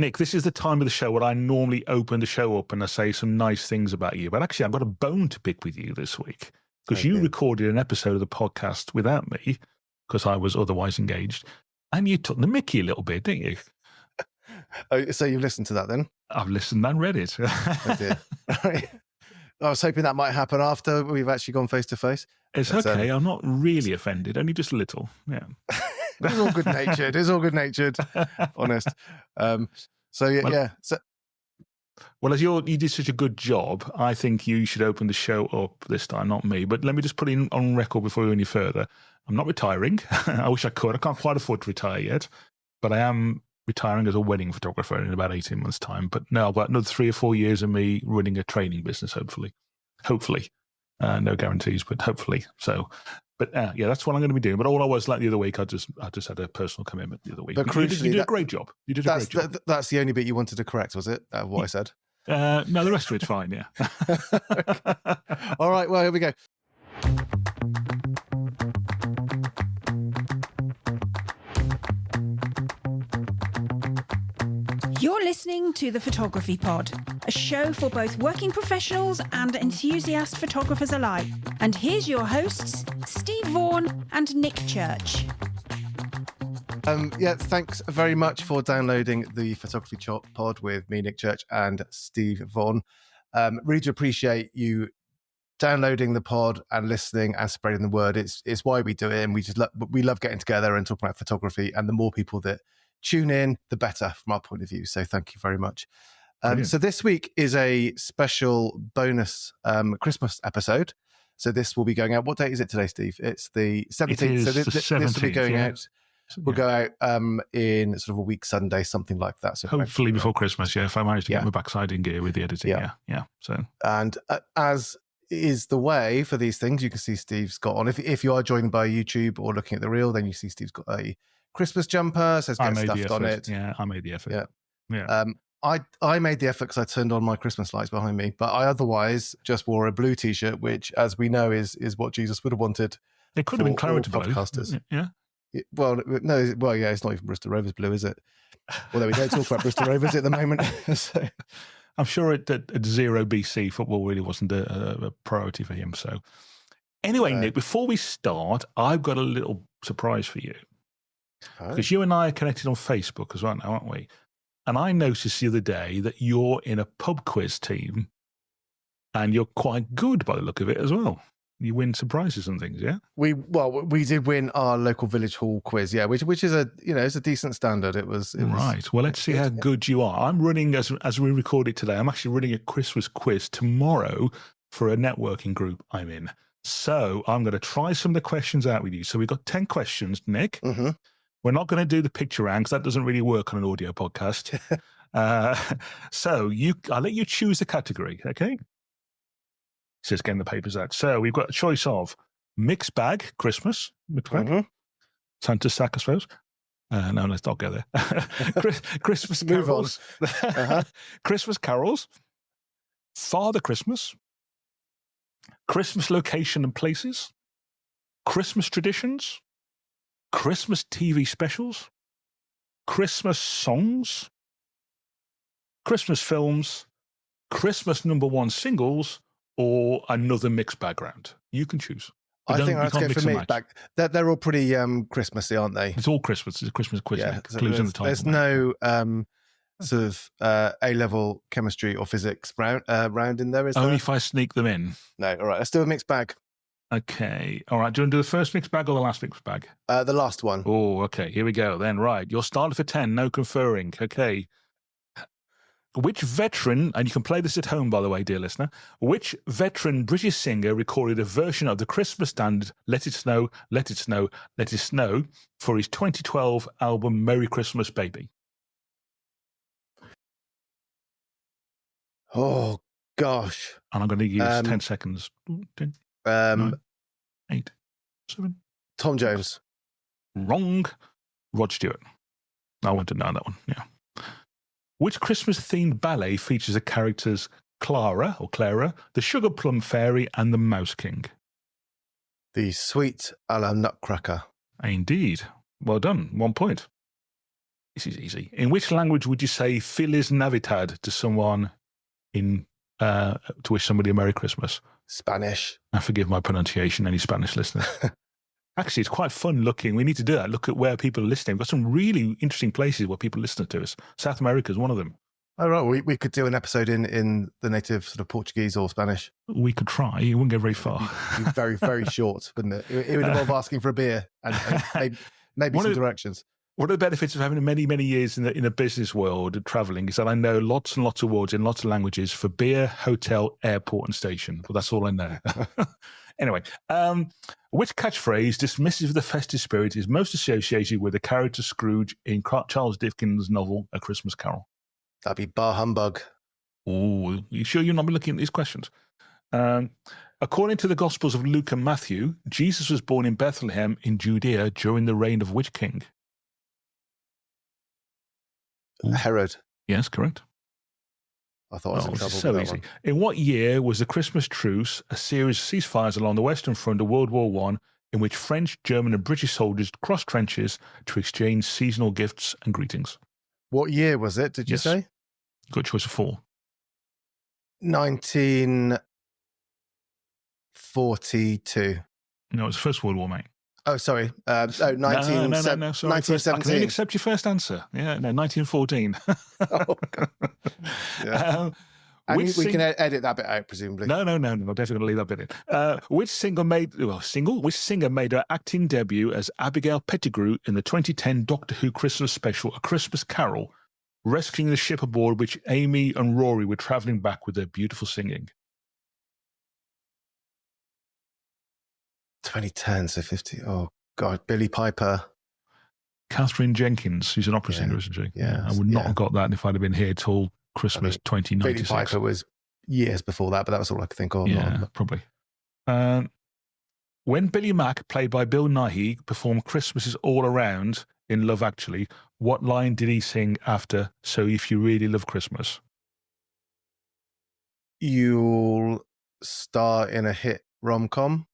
Nick, this is the time of the show where I normally open the show up and I say some nice things about you. But actually, I've got a bone to pick with you this week because you recorded an episode of the podcast without me because I was otherwise engaged. And you took the mickey a little bit, didn't you? Oh, so you've listened to that then? I've listened and read it. Oh dear. I was hoping that might happen after we've actually gone face to face. It's okay. I'm not really offended, only just a little. Yeah. It's all good natured. It's all good natured. Honest. Well, as you did such a good job, I think you should open the show up this time, not me. But let me just put it on record before we go any further. I'm not retiring. I wish I could. I can't quite afford to retire yet, but I am retiring as a wedding photographer in about 18 months' time. But no, I've got another 3 or 4 years of me running a training business, hopefully. No guarantees, but hopefully. So, but yeah, that's what I'm going to be doing. But all I was like the other week, I just had a personal commitment the other week. But crucially, you did a great job. You did a great job. That's the only bit you wanted to correct, was it? What I said? No, the rest of it's fine, yeah. Okay. All right, well, here we go. You're listening to The Photography Pod, a show for both working professionals and enthusiast photographers alike. And here's your hosts, Steve Vaughan and Nick Church. Thanks very much for downloading the Photography Pod with me, Nick Church, and Steve Vaughan. Really do appreciate you downloading the pod and listening and spreading the word. It's why we do it, and we love getting together and talking about photography. And the more people that tune in, the better from our point of view. So thank you very much. So this week is a special bonus Christmas episode. So this will be going out. What date is it today, Steve? It's the 17th. So this will be going out. We'll go out in sort of a week Sunday, something like that. So hopefully before Christmas, if I manage to get my backside in gear with the editing. Yeah. So, and as is the way for these things, you can see Steve's got on. If you are joining by YouTube or looking at the reel, then you see Steve's got a Christmas jumper, says get stuffed on it. Yeah, I made the effort. Yeah. I made the effort because I turned on my Christmas lights behind me, but I otherwise just wore a blue t-shirt, which, as we know, is what Jesus would have wanted. It could have been clarity blue. Podcasters. Yeah. Well, no. Well, yeah. It's not even Bristol Rovers blue, is it? Although we don't talk about Bristol Rovers at the moment. So. I'm sure at 0 BC, football really wasn't a priority for him. So, anyway, Nick, before we start, I've got a little surprise for you. Because you and I are connected on Facebook as well now, aren't we? And I noticed the other day that you're in a pub quiz team and you're quite good by the look of it as well. You win some prizes and things, yeah? We did win our local village hall quiz, yeah, which is it's a decent standard. It was right. Well, let's see how good you are. I'm running, as we record it today, I'm actually running a Christmas quiz tomorrow for a networking group I'm in. So I'm going to try some of the questions out with you. So we've got 10 questions, Nick. Mm-hmm. We're not going to do the picture round because that doesn't really work on an audio podcast. So I'll let you choose the category, okay? Says getting the papers out. So we've got a choice of mixed bag, Christmas, mixed bag, Santa sack, I suppose. No, let's not go there. Christmas carols, Christmas carols, Father Christmas, Christmas location and places, Christmas traditions, Christmas TV specials, Christmas songs, Christmas films, Christmas #1 singles, or another mixed background. You can choose. I think I'd go for mixed bag. They're all pretty Christmassy, aren't they? It's all Christmas. It's a Christmas quiz. Yeah, so there's no sort of A-level chemistry or physics round in there, is there? Only if I sneak them in. No, all right. Let's do a mixed bag. Okay. All right. Do you want to do the first mixed bag or the last mixed bag? The last one. Oh, okay. Here we go then. Right. You're started for 10. No conferring. Okay. Which veteran, and you can play this at home, by the way, dear listener, which veteran British singer recorded a version of the Christmas standard Let It Snow, Let It Snow, Let It Snow for his 2012 album Merry Christmas, Baby? Oh, gosh. And I'm going to use 10 seconds. 10, 9, 8, 7. Tom Jones. Wrong. Rod Stewart. I want to know that one, yeah. Which Christmas-themed ballet features the characters Clara, the Sugar Plum Fairy, and the Mouse King? The Sweet a la Nutcracker. Indeed. Well done. 1 point. This is easy. In which language would you say Feliz Navidad to someone to wish somebody a Merry Christmas? Spanish. And forgive my pronunciation, any Spanish listeners. Actually, it's quite fun looking. We need to do that. Look at where people are listening. We've got some really interesting places where people listen to us. South America is one of them. Oh, right. We could do an episode in the native sort of Portuguese or Spanish. We could try. It wouldn't go very far. It'd be very, very short, wouldn't it? It would involve asking for a beer and maybe some directions. One of the benefits of having many, many years in the business world and traveling is that I know lots and lots of words in lots of languages for beer, hotel, airport, and station. Well, that's all I know. Anyway, which catchphrase dismissive of the festive spirit is most associated with the character Scrooge in Charles Dickens' novel A Christmas Carol? That'd be bar humbug. Oh, you sure you're not be looking at these questions? According to the Gospels of Luke and Matthew, Jesus was born in Bethlehem in Judea during the reign of which king? Herod. Yes, correct. I thought I was in trouble. So with easy. One. In what year was the Christmas truce a series of ceasefires along the Western Front of World War I in which French, German and British soldiers crossed trenches to exchange seasonal gifts and greetings? What year was it, did you say? Good choice of 4. 1942. No, it was the First World War, mate. Oh, sorry. No, sorry. 1917. I can only accept your first answer. Yeah, no, 1914. Oh, God. Yeah. And we can edit that bit out, presumably. No. I'm definitely going to leave that bit in. Which singer made her acting debut as Abigail Pettigrew in the 2010 Doctor Who Christmas special, A Christmas Carol, rescuing the ship aboard which Amy and Rory were travelling back with their beautiful singing? 2010, so 50. Oh, God. Billy Piper. Catherine Jenkins, she's an opera singer, isn't she? Yeah. I would not have got that if I'd have been here till Christmas 2096. Billy Piper was years before that, but that was all I could think of. Yeah, probably. When Billy Mack, played by Bill Nighy, performed Christmas is All Around in Love Actually, what line did he sing after So If You Really Love Christmas? You'll star in a hit rom-com?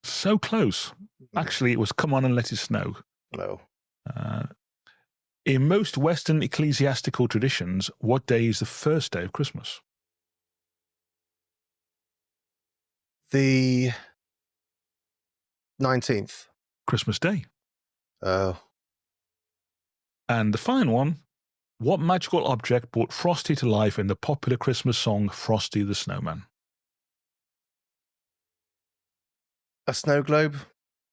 So close. Actually, it was Come On and Let It Snow. No. In most Western ecclesiastical traditions, what day is the first day of Christmas? The 19th. Christmas Day. Oh. And the final one, what magical object brought Frosty to life in the popular Christmas song Frosty the Snowman? A snow globe?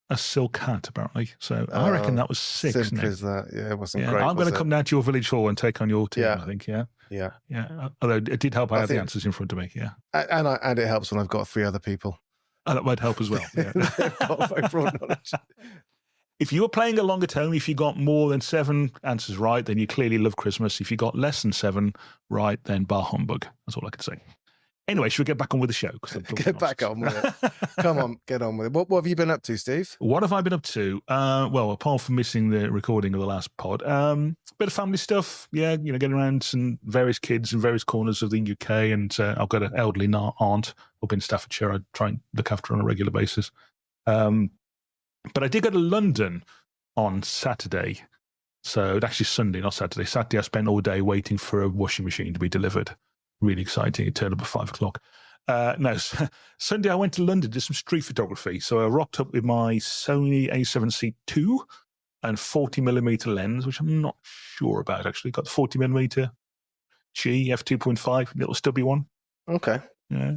A silk hat, apparently. So I reckon that was 6. Simple as that. Yeah, it wasn't great. I'm going to come down to your village hall and take on your team, I think. Yeah. Although it did help I had the answers in front of me. Yeah. And it helps when I've got 3 other people. And that might help as well. Yeah. They've got very broad knowledge. If you were playing along at home, if you got more than 7 answers right, then you clearly love Christmas. If you got less than 7 right, then bar humbug. That's all I could say. Anyway, should we get back on with the show? Get back on with it. Come on, get on with it. What have you been up to, Steve? What have I been up to? Well, apart from missing the recording of the last pod, bit of family stuff. Yeah, getting around some various kids in various corners of the UK, and I've got an elderly aunt up in Staffordshire. I try and look after on a regular basis. But I did go to London on Saturday. So actually Sunday, not Saturday. Saturday, I spent all day waiting for a washing machine to be delivered. Really exciting. It turned up at 5 o'clock. Sunday I went to London, did some street photography. So I rocked up with my Sony A7C II and 40mm lens, which I'm not sure about actually. Got the 40mm G f2.5, little stubby one. Okay. Yeah,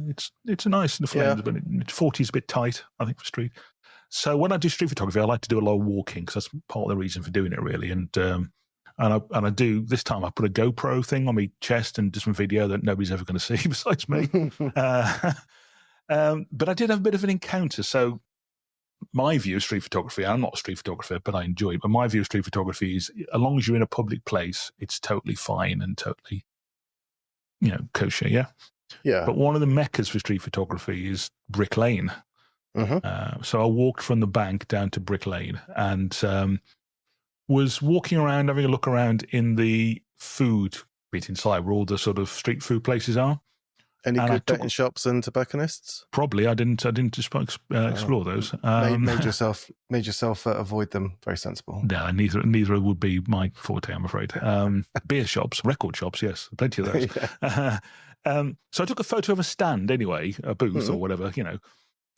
it's a nice enough lens, but 40 is a bit tight, I think, for street. So when I do street photography, I like to do a lot of walking because that's part of the reason for doing it, really. And I do, this time I put a GoPro thing on my chest and do some video that nobody's ever going to see besides me. But I did have a bit of an encounter. So my view of street photography, I'm not a street photographer, but I enjoy it. But my view of street photography is as long as you're in a public place, it's totally fine and totally, kosher, yeah? Yeah. But one of the meccas for street photography is Brick Lane. Mm-hmm. So I walked from the bank down to Brick Lane and was walking around, having a look around in the food bit inside where all the sort of street food places are. Any And good betting shops and tobacconists? Probably. I didn't explore those. Made yourself avoid them. Very sensible. No, neither would be my forte, I'm afraid. Beer shops, record shops, yes, plenty of those. So I took a photo of a stand anyway, a booth or whatever,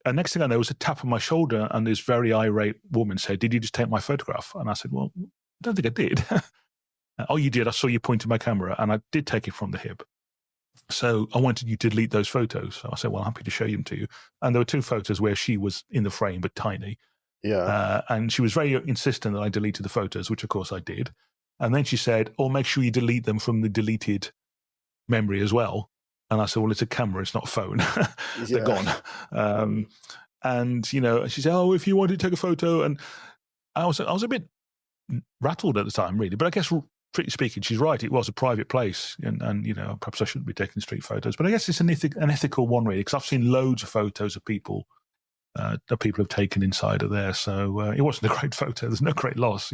And next thing I know, was a tap on my shoulder, and this very irate woman said, "Did you just take my photograph?" And I said, "Well, I don't think I did." "Oh, you did. I saw you pointing my camera, and I did take it from the hip. So I wanted you to delete those photos." So I said, "Well, I'm happy to show them to you." And there were 2 photos where she was in the frame, but tiny. Yeah. And she was very insistent that I deleted the photos, which of course I did. And then she said, "Oh, make sure you delete them from the deleted memory as well." And I said, "Well, it's a camera, it's not a phone." They're gone. And, she said, "Oh, if you wanted to take a photo." And I was a bit rattled at the time, really. But I guess, pretty speaking, she's right. It was a private place. And perhaps I shouldn't be taking street photos. But I guess it's an ethical one, really, because I've seen loads of photos of people that people have taken inside of there. So it wasn't a great photo. There's no great loss,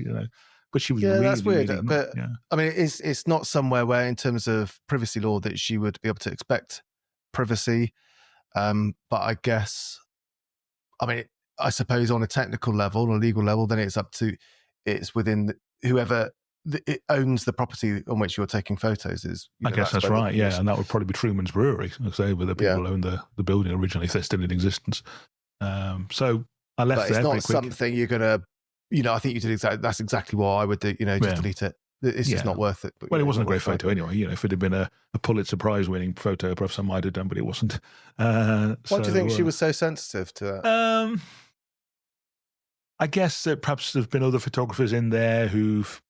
But she was really, that's weird. really but I mean, it's not somewhere where, in terms of privacy law, that she would be able to expect privacy. But I guess, I suppose on a technical level, on a legal level, then it's within whoever it owns the property on which you're taking photos. I guess that's right. Yeah, and that would probably be Truman's Brewery. They were the people who owned the building originally, if they're still in existence. So I left but there. It's not pretty quick. something you're gonna. I think you did exactly. That's exactly what I would do. Just delete it. It's just not worth it. But, well, it wasn't a great photo anyway. If it had been a Pulitzer Prize-winning photo, perhaps I might have done, but it wasn't. Why do you think she was so sensitive to that? I guess that perhaps there's been other photographers in there who've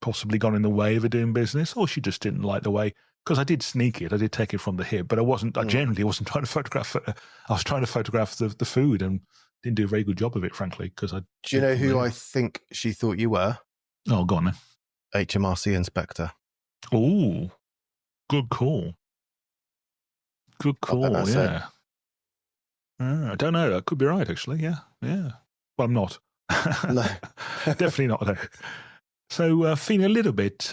possibly gone in the way of her doing business, or she just didn't like the way. Because I did sneak it, I did take it from the hip, but I wasn't. I generally wasn't trying to photograph it. I was trying to photograph the food, and didn't do a very good job of it, frankly. Because do you know who I think she thought you were? Oh, go on then. HMRC inspector. Oh, good call. Good call. Yeah. I don't know. That could be right, actually. Yeah. Well, I'm not. No, definitely not. No. So feeling a little bit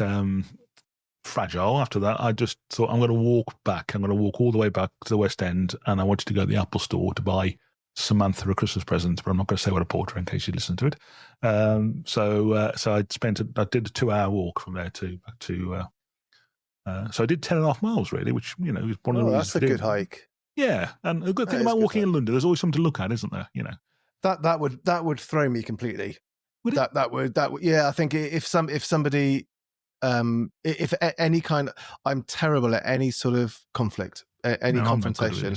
fragile after that, I just thought, I'm going to walk back. I'm going to walk all the way back to the West End, and I wanted to go to the Apple store to buy Samantha a Christmas present, but I'm not going to say what I bought her in case you listen to it. So I did a 2-hour walk from there to so I did 10.5 miles, really, which is one of the reasons. That's a good hike. Yeah, and a good thing about walking in London, there's always something to look at, isn't there? That would throw me completely. Would it? That would yeah. I think if somebody if any kind, I'm terrible at any sort of conflict, any confrontation.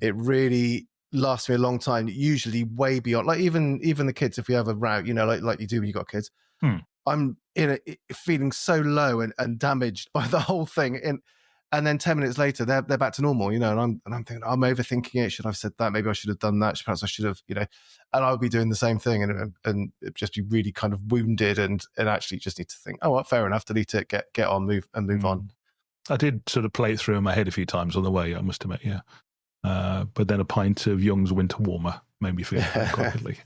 It really lasts me a long time. Usually way beyond, like even the kids. If we have a row, like you do when you got kids, I'm feeling so low and damaged by the whole thing. And then 10 minutes later, they're back to normal, and I'm thinking, I'm overthinking it. Should I have said that? Maybe I should have done that. Perhaps I should have, and I would be doing the same thing and just be really kind of wounded and actually just need to think, oh, well, fair enough, delete it, get on, move on. I did sort of play it through in my head a few times on the way, I must admit, yeah. But then a pint of Young's Winter Warmer made me feel quite quickly.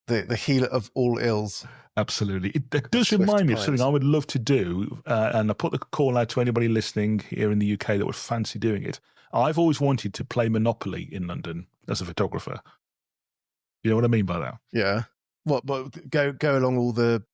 The healer of all ills. Absolutely. It does remind me of something I would love to do, and I put the call out to anybody listening here in the UK that would fancy doing it. I've always wanted to play Monopoly in London as a photographer. You know what I mean by that? Yeah. What go along all the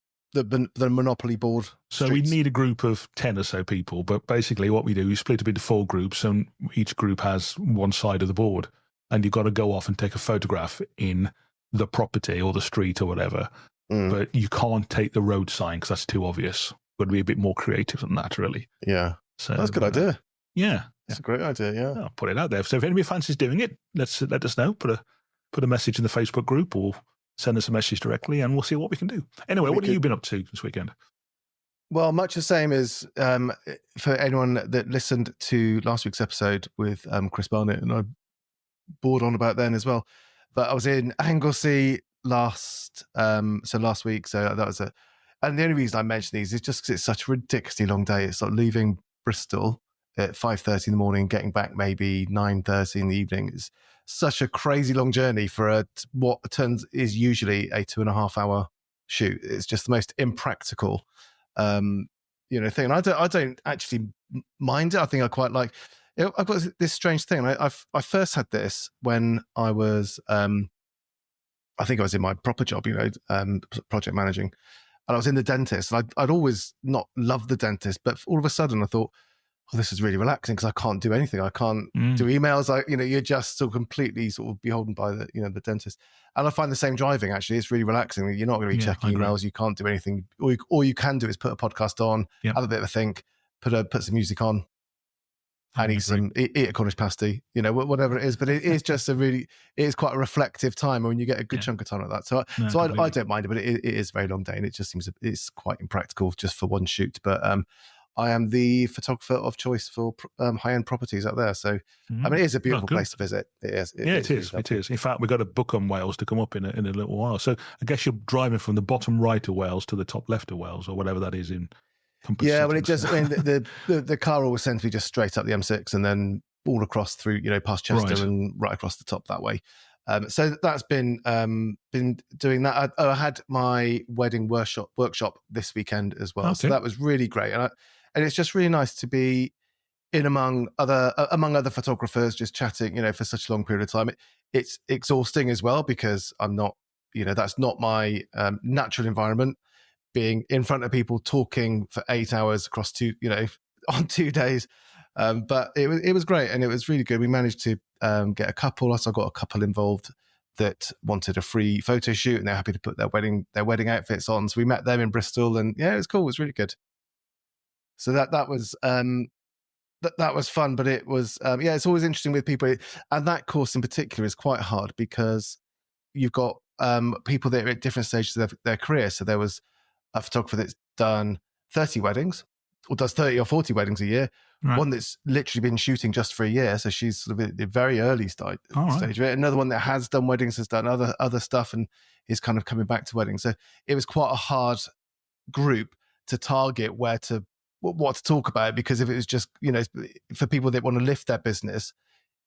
Monopoly board So streets? we need a group of 10 or so people, but basically what we do, we split up into 4 groups, and each group has one side of the board, and you've got to go off and take a photograph in the property or the street or whatever. But you can't take the road sign because that's too obvious. Got to be a bit more creative than that, really. Yeah. So that's a good idea. Yeah. That's a great idea, yeah. I'll put it out there. So if anybody fancies doing it, let us know. Put a message in the Facebook group or send us a message directly, and we'll see what we can do. Anyway, what have you been up to this weekend? Well, much the same as for anyone that listened to last week's episode with Chris Barnett, and I bored on about then as well. But I was in Anglesey last week, so that was and the only reason I mention these is just because it's such a ridiculously long day. It's like leaving Bristol at 5:30 in the morning, getting back maybe 9:30 in the evening. It's such a crazy long journey for what is usually a 2.5 hour shoot. It's just the most impractical thing. And I don't actually mind it. I think I quite like. I've got this strange thing. I first had this when I was, I think I was in my proper job, project managing, and I was in the dentist. And I'd always not loved the dentist, but all of a sudden I thought, oh, this is really relaxing because I can't do anything. I can't do emails. You're just so completely sort of beholden by the dentist. And I find the same driving, actually. It's really relaxing. You're not going to be checking emails. You can't do anything. All you can do is put a podcast on, have a bit of a think, put some music on, and eat a Cornish pasty, whatever it is. But it is just it is quite a reflective time when you get a good chunk of time like that. So I don't mind it, but it is a very long day, and it just seems it's quite impractical just for one shoot. But I am the photographer of choice for high-end properties out there. So, I mean, it is a beautiful place to visit. It is. It is. In fact, we've got a book on Wales to come up in a little while. So I guess you're driving from the bottom right of Wales to the top left of Wales, or whatever that is in compass. Yeah, well, it just, I mean, the car always sends me just straight up the M6 and then all across through, past Chester and right across the top that way. So that's been doing that. I had my wedding workshop this weekend as well. Okay. So that was really great. And it's just really nice to be in among other photographers, just chatting, for such a long period of time. It's exhausting as well because I'm not, that's not my natural environment, being in front of people talking for 8 hours across on 2 days. But it was great and it was really good. We managed to get a couple. So I got a couple involved that wanted a free photo shoot and they're happy to put their wedding outfits on. So we met them in Bristol and it was cool. It was really good. So that was that was fun, but it was it's always interesting with people, and that course in particular is quite hard because you've got people that are at different stages of their career. So there was a photographer that's done 30 weddings or does 30 or 40 weddings a year. Right. One that's literally been shooting just for a year, so she's sort of at the very early stage of it. Another one that has done weddings, has done other stuff, and is kind of coming back to weddings. So it was quite a hard group to target what to talk about, because if it was just, for people that want to lift their business,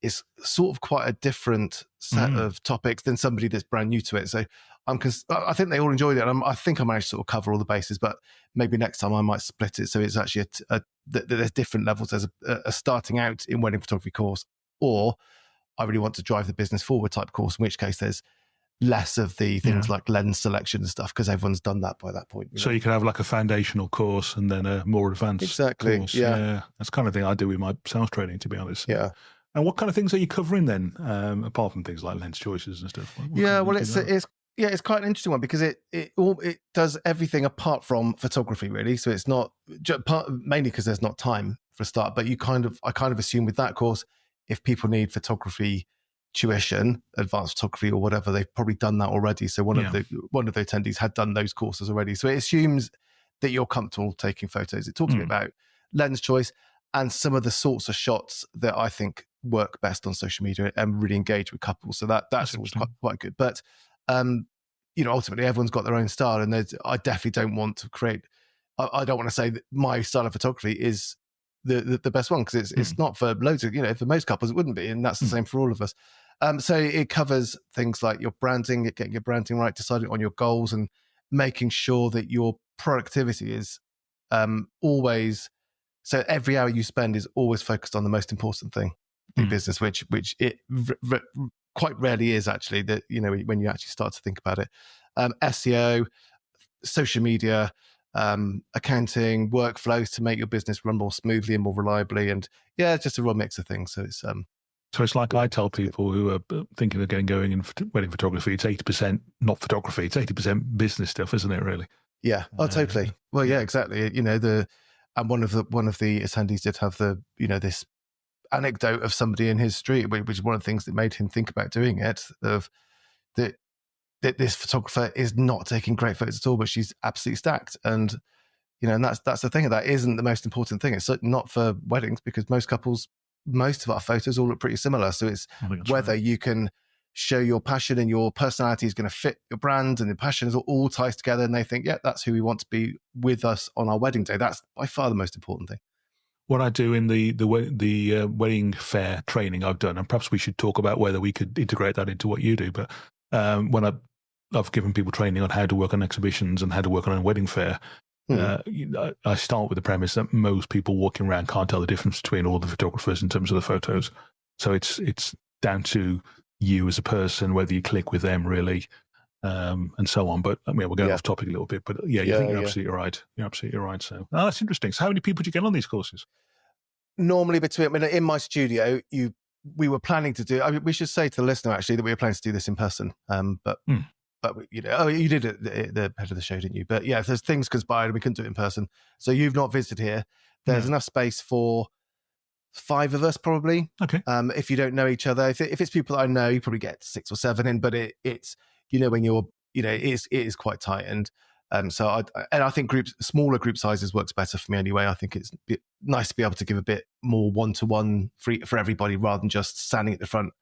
it's sort of quite a different set of topics than somebody that's brand new to it. So I think they all enjoyed it. And I think I managed to sort of cover all the bases, but maybe next time I might split it. So it's actually there's different levels. There's a starting out in wedding photography course, or I really want to drive the business forward type course, in which case there's less of the things like lens selection and stuff, because everyone's done that by that point. So you can have like a foundational course and then a more advanced course. Yeah. That's the kind of thing I do with my sales training, to be honest. Yeah. And what kind of things are you covering then, apart from things like lens choices and stuff? It's quite an interesting one because it does everything apart from photography, really. So it's not mainly because there's not time for a start, but I kind of assume with that course, if people need photography tuition, advanced photography or whatever, they've probably done that already. So one of the attendees had done those courses already. So it assumes that you're comfortable taking photos. It talks a bit about lens choice and some of the sorts of shots that I think work best on social media and really engage with couples. So that's always quite good. But ultimately everyone's got their own style, and I definitely don't want to create. I don't want to say that my style of photography is the best one, because it's not for loads of, for most couples it wouldn't be, and that's the same for all of us. So it covers things like your branding, getting your branding right, deciding on your goals, and making sure that your productivity is always, so every hour you spend is always focused on the most important thing in business, which it quite rarely is, actually, that when you actually start to think about it. SEO, social media, accounting, workflows to make your business run more smoothly and more reliably, and it's just a real mix of things. So it's like I tell people who are thinking of going in wedding photography, it's 80% not photography, it's 80% business stuff, isn't it? Really? Yeah. Oh, totally. Well, yeah, exactly. And one of the attendees did have this anecdote of somebody in his street, which is one of the things that made him think about doing it. Of that this photographer is not taking great photos at all, but she's absolutely stacked. And and that's the thing. That isn't the most important thing. It's not for weddings, because most of our photos all look pretty similar. So it's whether you can show your passion, and your personality is going to fit your brand, and the passion is all ties together, and they think, that's who we want to be with us on our wedding day. That's by far the most important thing. What I do in the wedding fair training I've done, and perhaps we should talk about whether we could integrate that into what you do, but when I've given people training on how to work on exhibitions and how to work on a wedding fair, I start with the premise that most people walking around can't tell the difference between all the photographers in terms of the photos. So it's down to you as a person, whether you click with them really, and so on. But I mean, we're going off topic a little bit, but I think you're absolutely right. You're absolutely right. So that's interesting. So how many people do you get on these courses? Normally in my studio, we were planning to do, we should say to the listener actually that we were planning to do this in person. But you did it at the head of the show, didn't you? But yeah, there's things conspired and we couldn't do it in person. So you've not visited here. There's enough space for 5 of us probably. Okay. If you don't know each other, if it's people that I know, you probably get 6 or 7 in, but it's, when you're, it is quite tight. And so I think smaller group sizes works better for me anyway. I think it's nice to be able to give a bit more one-to-one for everybody rather than just standing at the front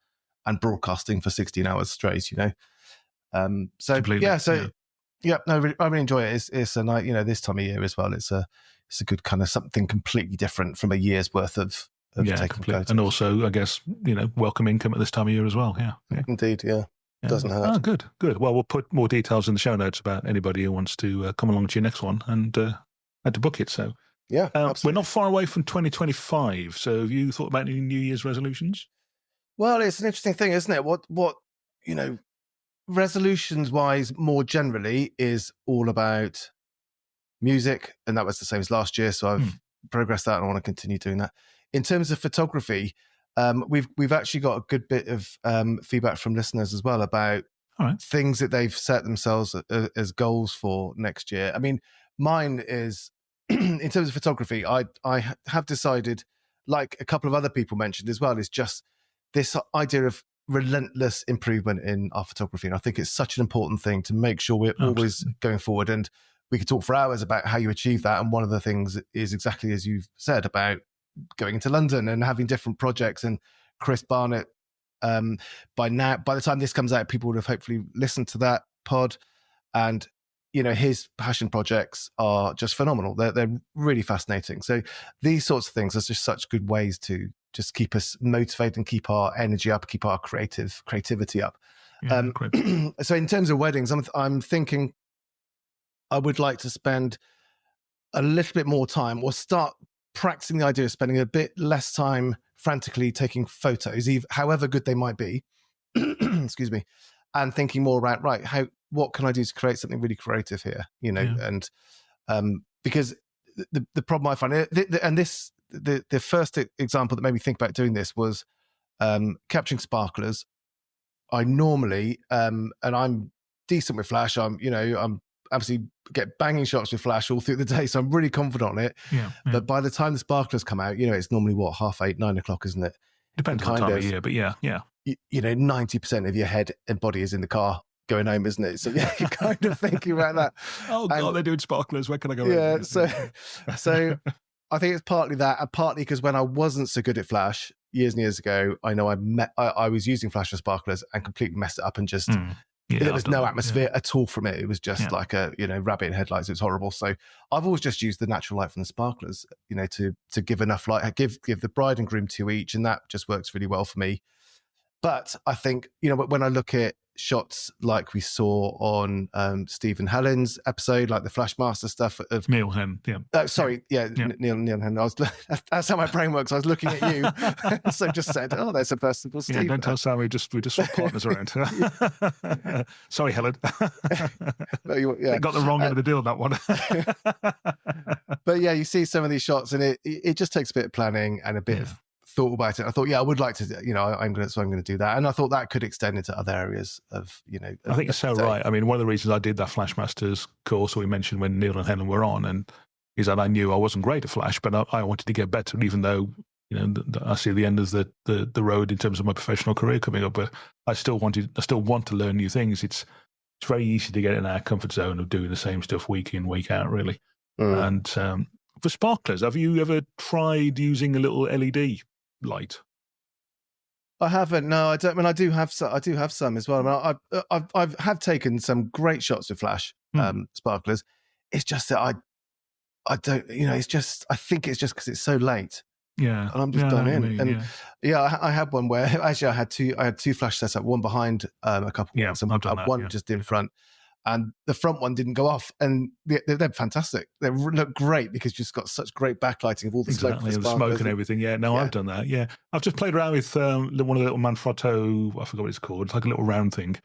and broadcasting for 16 hours straight, Completely. I really enjoy it. It's a night, this time of year as well. It's a good kind of something completely different from a year's worth of taking photos. And also, I guess, welcome income at this time of year as well. Yeah. Indeed, yeah. Doesn't hurt. Oh, good. Well, we'll put more details in the show notes about anybody who wants to come along to your next one and to book it. So, yeah, we're not far away from 2025. So, have you thought about any New Year's resolutions? Well, it's an interesting thing, isn't it? What resolutions wise, more generally, is all about music, and that was the same as last year. So I've progressed that, and I want to continue doing that. In terms of photography, we've actually got a good bit of feedback from listeners as well about things that they've set themselves as goals for next year. I mean, mine is in terms of photography. I have decided, like a couple of other people mentioned as well, is just this idea of relentless improvement in our photography. And I think it's such an important thing to make sure we're always going forward. And we could talk for hours about how you achieve that. And one of the things is exactly as you've said about going into London and having different projects. And Chris Barnett, by the time this comes out, people would have hopefully listened to that pod. And, his passion projects are just phenomenal. They're really fascinating. So these sorts of things are just such good ways to just keep us motivated and keep our energy up, keep our creativity up. Yeah, so in terms of weddings, I'm thinking I would like to spend a little bit more time, or start practicing the idea of spending a bit less time frantically taking photos, however good they might be, excuse me, and thinking more about, what can I do to create something really creative here, and because the problem I find, and this, the first example that made me think about doing this was capturing sparklers. I normally, and I'm decent with flash, I'm absolutely get banging shots with flash all through the day, so I'm really confident on it. But by the time the sparklers come out, it's normally 8:30, 9 o'clock, isn't it? Depends on the time of year, but yeah. 90% of your head and body is in the car going home, isn't it? So yeah, you're kind of thinking about that. Oh God, they're doing sparklers. Where can I go? Yeah, so I think it's partly that, and partly because when I wasn't so good at flash years and years ago, I know I was using flash and sparklers and completely messed it up, and just there was no atmosphere at all from it. It was just like a rabbit in headlights. It was horrible. So I've always just used the natural light from the sparklers, to give enough light, give the bride and groom 2 each, and that just works really well for me. But I think when I look at shots like we saw on Steve and Helen's episode, like the Flashmaster stuff of Neil Hen, Neil Hen. That's how my brain works. I was looking at you, so just said, "Oh, there's a person called Steve." Yeah, don't tell Sam. We just swap partners around. Sorry, Helen. No, got the wrong end of the deal on that one. But yeah, you see some of these shots, and it just takes a bit of planning and a bit of thought about it. I thought, I would like to, I'm going to do that. And I thought that could extend into other areas of, I think you're so right. I mean, one of the reasons I did that Flashmasters course we mentioned when Neil and Helen were on, and is that I knew I wasn't great at Flash, but I wanted to get better, even though, I see the end of the road in terms of my professional career coming up, but I still want to learn new things. It's very easy to get in our comfort zone of doing the same stuff week in, week out, really. And for sparklers, have you ever tried using a little LED light? I haven't. No, I don't. I mean, I do have some as well. I mean, I have taken some great shots with flash sparklers. It's just that I don't. It's just. I think it's just because it's so late. Yeah, and I'm just done in. I had one where actually I had two flash sets up, one behind a couple. Yeah, and one just in front. and the front one didn't go off, and they're fantastic. They look great because you've just got such great backlighting of all the smoke, the smoke and everything. Yeah, no, I've done that. Yeah, I've just played around with one of the little Manfrotto. I forgot what it's called. It's like a little round thing,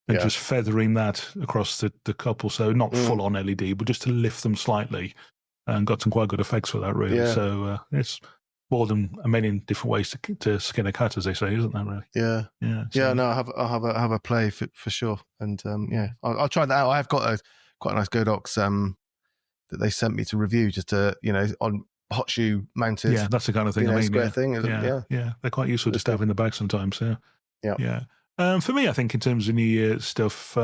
and just feathering that across the couple, so not full on LED, but just to lift them slightly, and got some quite good effects for that. Really, so it's more than a million different ways to skin a cat, as they say, isn't that? Really? Yeah. So. No, I'll have a play for sure, and I'll try that out. I've got quite a nice Godox that they sent me to review, just to on hot shoe mounted. Yeah, that's the kind of thing. I mean, square thing. Yeah, they're quite useful to have in the bag sometimes. Yeah. For me, I think in terms of New Year stuff,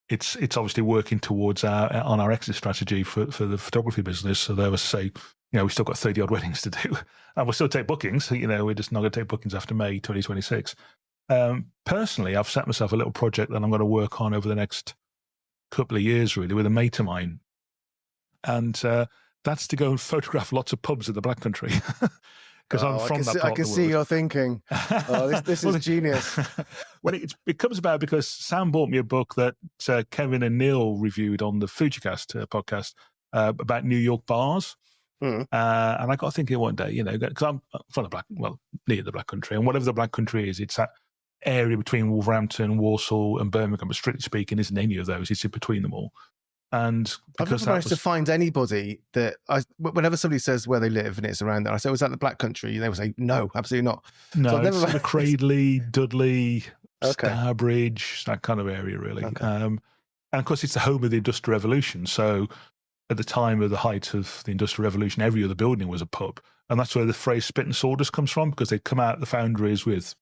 it's obviously working towards our exit strategy for the photography business. So there was say. We've still got 30 odd weddings to do, and we'll still take bookings. We're just not going to take bookings after May 2026. Personally, I've set myself a little project that I'm going to work on over the next couple of years, really, with a mate of mine, and that's to go and photograph lots of pubs in the Black Country. Because I'm from that part I can see your thinking. This is genius. Well, it comes about because Sam bought me a book that Kevin and Neil reviewed on the FujiCast podcast about New York bars. And I got thinking one day, because I'm from near the Black Country, and whatever the Black Country is, it's that area between Wolverhampton, Walsall, and Birmingham. But strictly speaking, isn't any of those. It's in between them all. And because I've never managed to find anybody that whenever somebody says where they live and it's around there, I say, "Was that the Black Country?" They will say, "No, absolutely not." No, so it's the Cradley, Dudley, Starbridge, that kind of area, really. Okay. And of course, it's the home of the Industrial Revolution. So at the time of the height of the Industrial Revolution, every other building was a pub. And that's where the phrase spit and sawdust comes from, because they'd come out the foundries with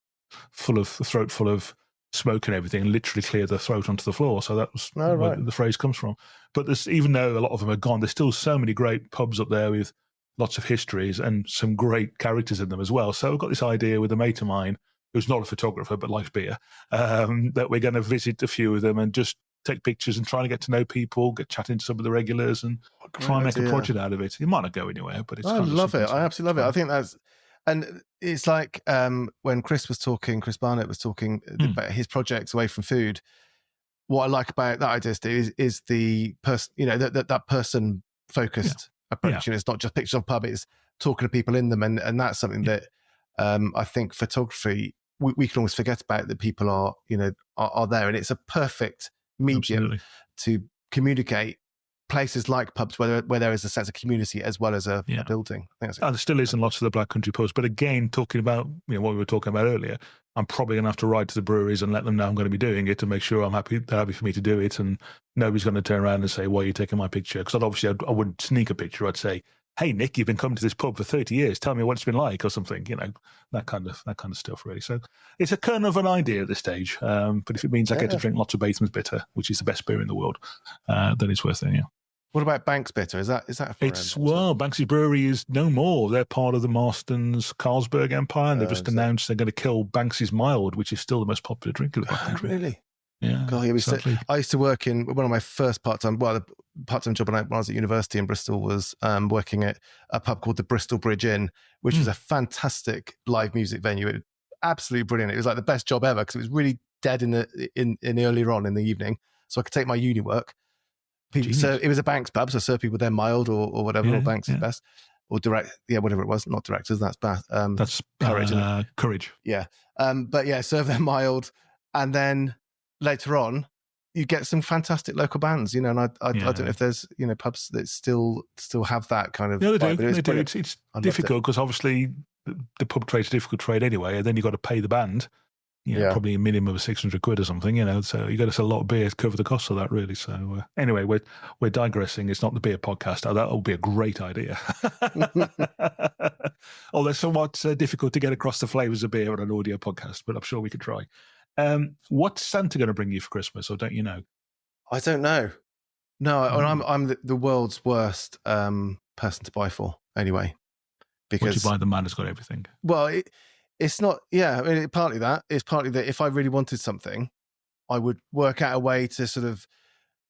a throat full of smoke and everything, and literally clear their throat onto the floor. So that was where the phrase comes from. But even though a lot of them are gone, there's still so many great pubs up there with lots of histories and some great characters in them as well. So I've got this idea with a mate of mine who's not a photographer but likes beer, that we're going to visit a few of them and just take pictures and try to get to know people, get chatting to some of the regulars, and try and make a project out of it. It might not go anywhere, but it's. I love it. I absolutely love it. I think that's, and it's like when Chris Barnett was talking about his projects away from food. What I like about that idea, Steve, is the person, that person focused approach. It's not just pictures of pub; it's talking to people in them, and that's something that I think photography we can always forget about, that people are there, and it's a perfect medium to communicate places like pubs where there is a sense of community as well as a building. And there still is in lots of the Black Country pubs. But again, talking about what we were talking about earlier, I'm probably going to have to ride to the breweries and let them know I'm going to be doing it, to make sure they're happy for me to do it, and nobody's going to turn around and say, "Why are you taking my picture?" Because I wouldn't sneak a picture. I'd say, "Hey Nick, you've been coming to this pub for 30 years. Tell me what it's been like," or something. That kind of stuff, really. So it's a kind of an idea at this stage. But if it means I get to drink lots of Bateman's Bitter, which is the best beer in the world, then it's worth it. Yeah. What about Banks Bitter? Is that Banksy Brewery is no more. They're part of the Marston's Carlsberg empire, and they've just announced they're going to kill Banksy's Mild, which is still the most popular drink in the Black Country. Really? Yeah. God, exactly. I used to work in one of my first part-time job when I was at university in Bristol was working at a pub called the Bristol Bridge Inn, which was a fantastic live music venue. It was absolutely brilliant. It was like the best job ever because it was really dead in earlier on in the evening, so I could take my uni work. So it was a Banks pub, so serve people their Mild or whatever, or Banks is best, or direct, whatever it was, not Directors, that's bad. That's Courage. Yeah, but serve their Mild, and then later on, you get some fantastic local bands, and I don't know if there's pubs that still have that kind of. Yeah, they do. It's difficult because obviously the pub trade's a difficult trade anyway, and then you got to pay the band. Probably a minimum of 600 quid or something, so you got to sell a lot of beer to cover the cost of that, really. So anyway, we're digressing. It's not the beer podcast. That will be a great idea. Although somewhat difficult to get across the flavours of beer on an audio podcast, but I'm sure we could try. What's Santa going to bring you for Christmas, or don't you know? I don't know. No, I'm the world's worst person to buy for anyway. Because what you buy, the man has got everything. Well, it's not, partly that. It's partly that if I really wanted something, I would work out a way to sort of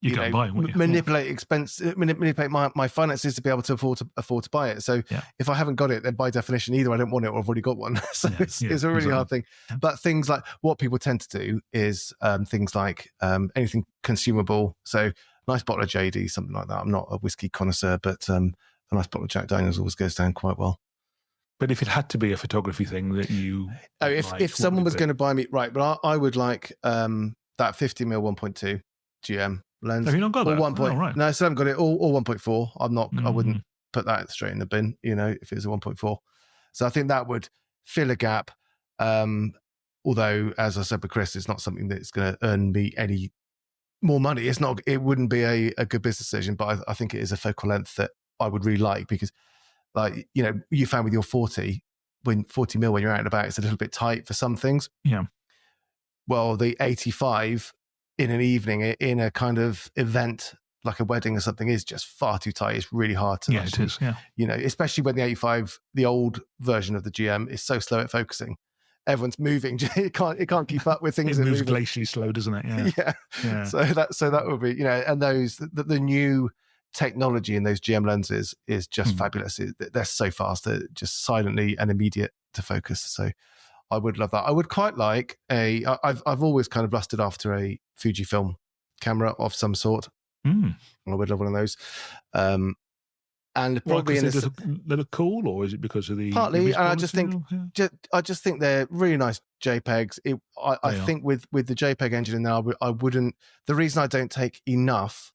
You go buy it, wouldn't you? manipulate my finances to be able to afford to buy it. So if I haven't got it, then by definition, either I don't want it or I've already got one. So it's a really hard thing. Yeah. But things like what people tend to do is things like anything consumable. So nice bottle of JD, something like that. I'm not a whiskey connoisseur, but a nice bottle of Jack Daniels always goes down quite well. But if it had to be a photography thing that you... if someone was going to buy me... Right, but I would like that 50mm 1.2 GM lens. Have you not got that? 1. Right. No, I still haven't got it. Or 1.4. I'm not. I wouldn't put that straight in the bin, if it was a 1.4. So I think that would fill a gap. Although, as I said with Chris, it's not something that's going to earn me any more money. It's not. It wouldn't be a good business decision, but I think it is a focal length that I would really like because, like, you found with your 40mm when you're out and about, it's a little bit tight for some things. Yeah. Well, the 85 in an evening in a kind of event like a wedding or something is just far too tight. It's really hard to actually, it is, yeah. Especially when the 85, the old version of the GM, is so slow at focusing. Everyone's moving. It can't keep up with things. It moves glacially slow, doesn't it? Yeah. So that would be, and those the new technology in those GM lenses is just fabulous. They're so fast. They're just silently and immediate to focus. So I would love that. I would quite like I've always kind of lusted after a Fujifilm camera of some sort. I would love one of those. And probably they look cool, or is it because of the partly? And I just think they're really nice JPEGs. I think with the JPEG engine in there, I wouldn't. The reason I don't take enough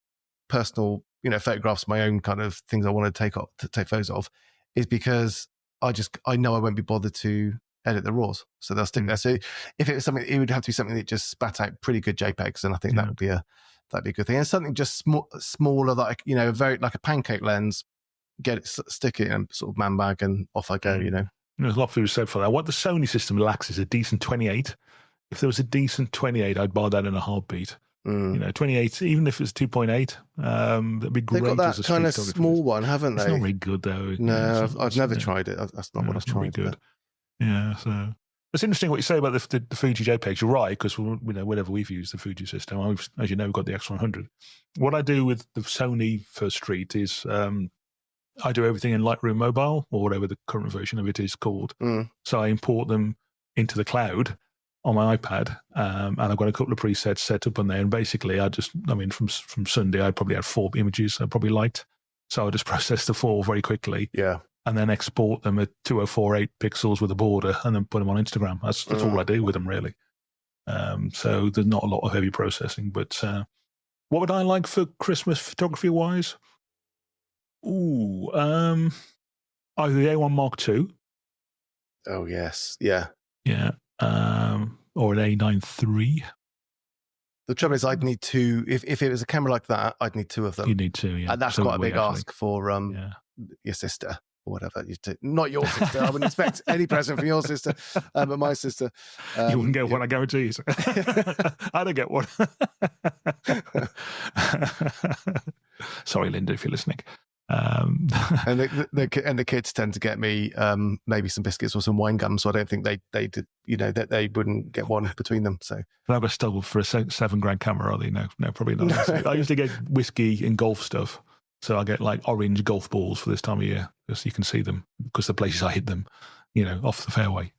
personal, photographs, my own kind of things I want to take photos of, is because I know I won't be bothered to edit the RAWs, so they'll stick there. So if it was something, it would have to be something that just spat out pretty good JPEGs, and I think that'd be a good thing. And something just smaller, like very like a pancake lens. Get it, stick it in a sort of man bag, and off I go. There's a lot to be said for that. What the Sony system lacks is a decent 28. If there was a decent 28, I'd buy that in a heartbeat. 28, even if it's 2.8, that'd be great. They've got that kind of small one, haven't they? It's not very good though. No, I've never tried it. That's not what I've tried. Very good. Yeah, so it's interesting what you say about the Fuji JPEGs. You're right, because whenever we've used the Fuji system, as you know, we've got the X100. What I do with the Sony First Street is I do everything in Lightroom Mobile, or whatever the current version of it is called. So I import them into the cloud on my iPad, and I've got a couple of presets set up on there. And basically, from Sunday, I probably had 4 images I probably liked. So I just process the 4 very quickly. Yeah. And then export them at 2048 pixels with a border, and then put them on Instagram. That's all I do with them, really. So there's not a lot of heavy processing. But what would I like for Christmas photography-wise? Either the A1 Mark II. Oh, yes. Yeah. Yeah. Or an A9 III. The trouble is, I'd need 2. If it was a camera like that, I'd need 2 of them. You need 2, yeah. And that's quite a big ask for your sister. Or whatever. Not your sister. I wouldn't expect any present from your sister, but my sister. You wouldn't get one, I guarantee you. I don't get one. Sorry, Linda, if you're listening. And the kids tend to get me maybe some biscuits or some wine gum, so I don't think they did, that they wouldn't get one between them. So they'll be struggled for a $7,000 camera, are they? No, probably not. I used to get whiskey and golf stuff. So I get like orange golf balls for this time of year, just so you can see them, because the places I hit them, off the fairway.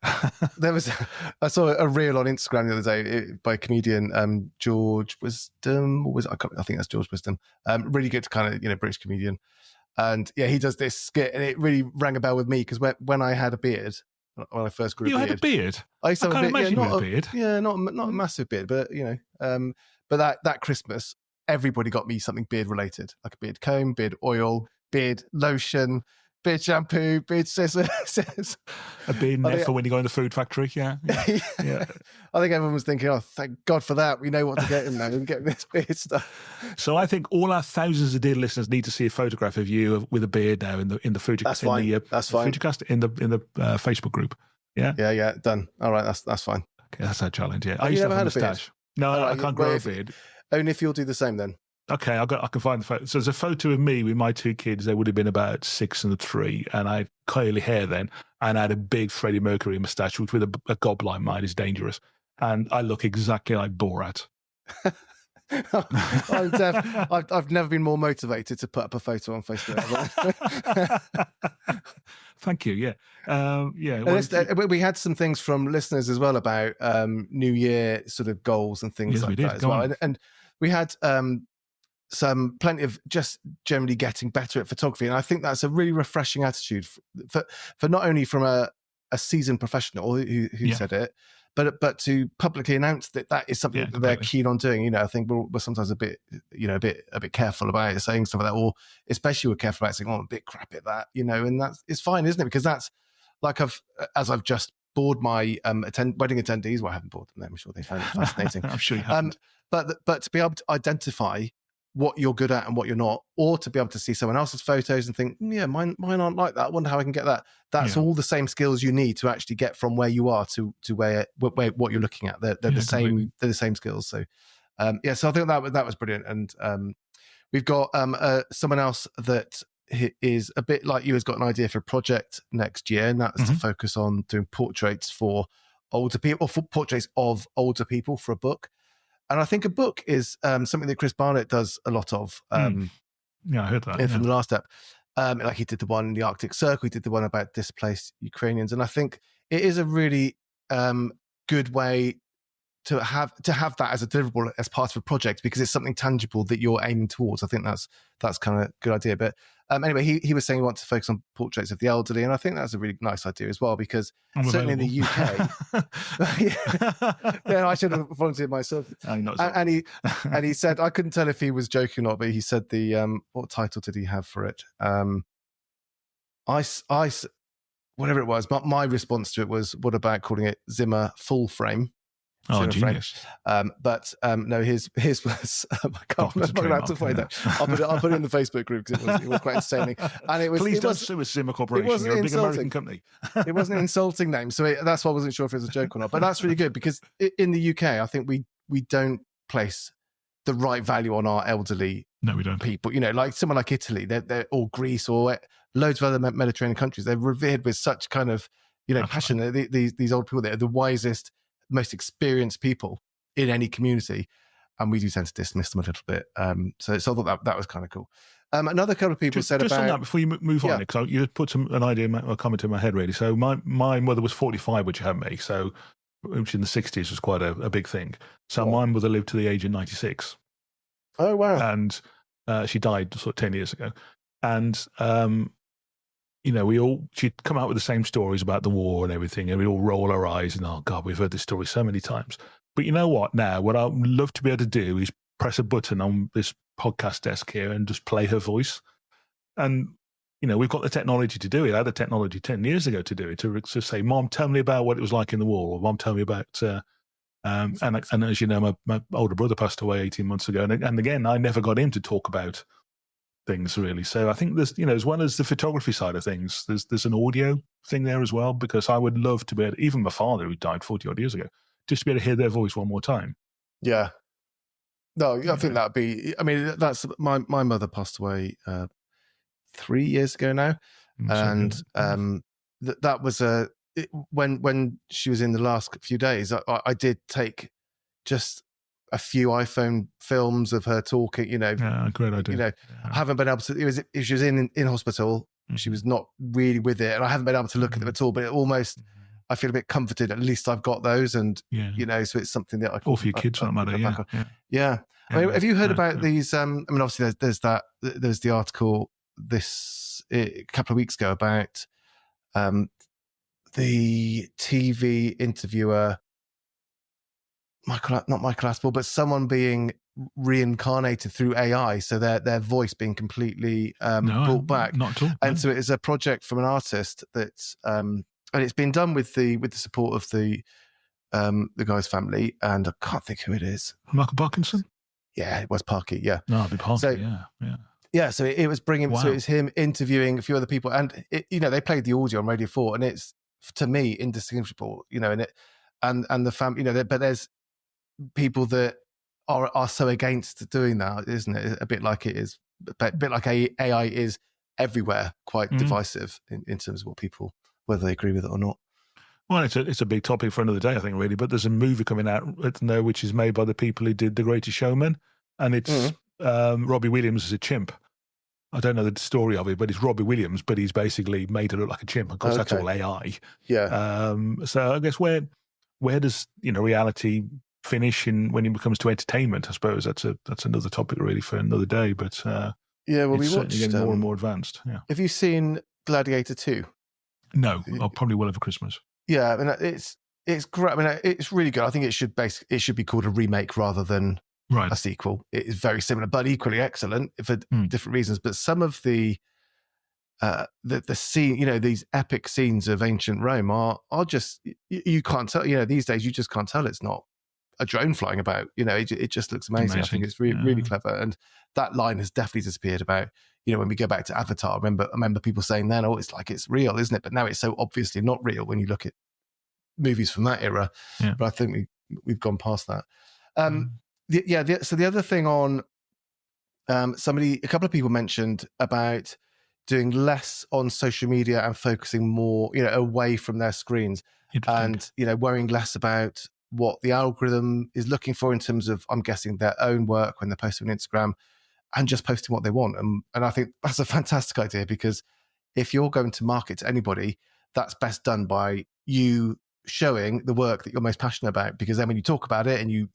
I saw a reel on Instagram the other day by a comedian, George Wisdom. I think that's George Wisdom. Really good kind of, British comedian. And yeah, he does this skit, and it really rang a bell with me, because when I had a beard, when I first grew a beard. You had a beard? I used to have a beard. You had a beard. Yeah, not a massive beard, but, but that Christmas, everybody got me something beard related, like a beard comb, beard oil, beard lotion, beard shampoo, beard scissors. A beard net for when you go in the food factory, yeah. I think everyone was thinking, oh, thank God for that. We know what to get him now. We can get him this beard stuff. So I think all our thousands of dear listeners need to see a photograph of you with a beard now in the Fujicast. That's fine. That's fine. Fujicast in the Facebook group. Yeah. Yeah. Done. All right. That's fine. Okay, that's our challenge. Yeah. I used to have a mustache. No, I can't grow a beard. Only if you'll do the same then. Okay, I can find the photo. So there's a photo of me with my 2 kids. They would have been about 6 and 3, and I had curly hair then, and I had a big Freddie Mercury moustache, which with a gob like mine is dangerous. And I look exactly like Borat. I've never been more motivated to put up a photo on Facebook. Thank you. Yeah. We had some things from listeners as well about New Year sort of goals and things like that as well. And we had some plenty of just generally getting better at photography. And I think that's a really refreshing attitude for not only from a seasoned professional who said it, but to publicly announce that is something that they're keen on doing. I think we're sometimes a bit careful about it, saying stuff like that, or especially we're careful about saying, "Oh, I'm a bit crap at that," and it's fine, isn't it? Because that's like I've just bored my wedding attendees. Well, I haven't bored them. I'm sure they found it fascinating. I'm sure you haven't. But to be able to identify what you're good at and what you're not, or to be able to see someone else's photos and think, mine aren't like that. I wonder how I can get that. That's all the same skills you need to actually get from where you are to where what you're looking at. They're the same. Completely. They're the same skills. So, so I think that was brilliant. And we've got someone else that is a bit like you has got an idea for a project next year, and that's to focus on doing portraits for older people, or for portraits of older people for a book. And I think a book is something that Chris Barnett does a lot of. I heard that. From the last step. Like he did the one in the Arctic Circle, he did the one about displaced Ukrainians. And I think it is a really good way to have that as a deliverable, as part of a project, because it's something tangible that you're aiming towards. I think that's kind of a good idea. But anyway, he was saying he wants to focus on portraits of the elderly, and I think that's a really nice idea as well, because certainly in the UK, I should have volunteered myself. And he said, I couldn't tell if he was joking or not, but he said what title did he have for it? Ice, whatever it was. But my response to it was, what about calling it Zimmer Full Frame? Oh, genius. No, his was, I can't remember how to find that. I'll put it in the Facebook group because it was quite entertaining. And Please don't sue us, Zimmer Corporation. You're a big American company. It wasn't an insulting name, so that's why I wasn't sure if it was a joke or not. But that's really good, because in the UK, I think we don't place the right value on our elderly people. Like someone like Italy, they're or Greece, or loads of other Mediterranean countries. They're revered with such kind of passion. These old people, they're the wisest, most experienced people in any community, and we do tend to dismiss them a little bit. So I thought that was kind of cool. Another couple of people said just about on that before you move on, because you put an idea, a comment in my head really. So my mother was 45 when she had me, so which in the 60s was quite a big thing. So my mother lived to the age of 96. Oh wow! And she died sort of 10 years ago, and she'd come out with the same stories about the war and everything, and we'd all roll our eyes and, oh God, we've heard this story so many times. But you know what? Now, what I'd love to be able to do is press a button on this podcast desk here and just play her voice. And, we've got the technology to do it. I had the technology 10 years ago to do it, to say, Mom, tell me about what it was like in the war, or Mom, tell me about... and as you know, my older brother passed away 18 months ago. And again, I never got him to talk about things really. So I think there's, as well as the photography side of things, there's an audio thing there as well, because I would love to be able to, even my father, who died 40 odd years ago, just to be able to hear their voice one more time. Yeah. No, I think that'd be, that's my mother passed away 3 years ago now. And that was when she was in the last few days, I did take just a few iPhone films of her talking, great idea. I haven't been able to, she was in hospital, she was not really with it, and I haven't been able to look at them at all, but it almost, I feel a bit comforted, at least I've got those, and, so it's something that I can... Or for your kids, for that matter, yeah. Have you heard about these, obviously there's the article a couple of weeks ago about the TV interviewer, not Michael Aspel, but someone being reincarnated through AI, so their voice being completely brought back. Not at all. And so it is a project from an artist that's and it's been done with the support of the guy's family, and I can't think who it is. Michael Parkinson? Yeah, it was Parky. Yeah, no, it'd be Parky. So, yeah. So it was bringing. Wow. So it's him interviewing a few other people, and they played the audio on Radio 4, and it's, to me, indistinguishable. And the family. But there's people that are so against doing that, isn't it? A bit like it is, a bit like AI is everywhere, quite divisive in terms of what people, whether they agree with it or not. Well, it's a big topic for another day, I think, really. But there's a movie coming out which is made by the people who did The Greatest Showman, and it's Robbie Williams as a chimp. I don't know the story of it, but it's Robbie Williams, but he's basically made it look like a chimp. Of course, that's all AI. Yeah. So I guess where does reality finish when it comes to entertainment? I suppose that's another topic really for another day. But we it's watched getting more and more advanced. Yeah. Have you seen Gladiator 2? No, I probably will over Christmas. Yeah, I mean it's great. I mean it's really good. I think it should be called a remake rather than a sequel. It is very similar, but equally excellent for different reasons. But some of the scene, these epic scenes of ancient Rome are just you can't tell. These days you just can't tell it's not a drone flying about. It just looks amazing. I think it's really clever, and that line has definitely disappeared. About when we go back to Avatar, I remember people saying then, "Oh, it's like it's real, isn't it?" But now it's so obviously not real when you look at movies from that era. Yeah. But I think we've gone past that. So the other thing on a couple of people mentioned about doing less on social media and focusing more, away from their screens, and worrying less about what the algorithm is looking for in terms of, I'm guessing, their own work when they're posting on Instagram, and just posting what they want. And I think that's a fantastic idea, because if you're going to market to anybody, that's best done by you showing the work that you're most passionate about, because then when you talk about it and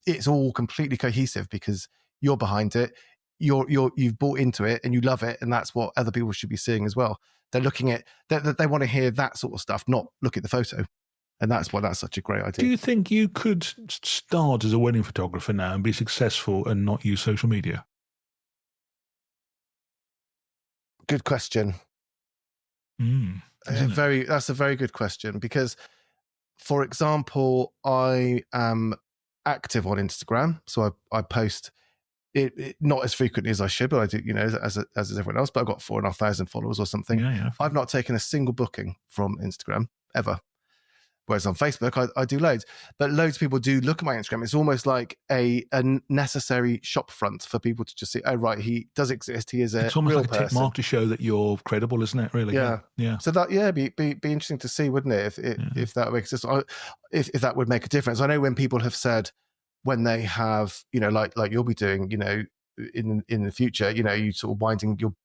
it's all completely cohesive because you're behind it, you've bought into it and you love it, and that's what other people should be seeing as well. They're looking at that, they want to hear that sort of stuff, not look at the photo. And that's why that's such a great idea. Do you think you could start as a wedding photographer now and be successful and not use social media? Good question. That's a very good question, because, for example, I am active on Instagram, so I post it not as frequently as I should, but I do, as is everyone else. But I've got 4,500 followers or something. Yeah. I've not taken a single booking from Instagram ever. Whereas on Facebook, I do loads. But loads of people do look at my Instagram. It's almost like a necessary shop front for people to just say, oh, right, he does exist. He is a real person. It's almost like a tick mark to show that you're credible, isn't it, really? Yeah. So that, be interesting to see, wouldn't it, if that makes sense, if that would make a difference. I know when people have said, when they have, like you'll be doing, in the future, you sort of winding your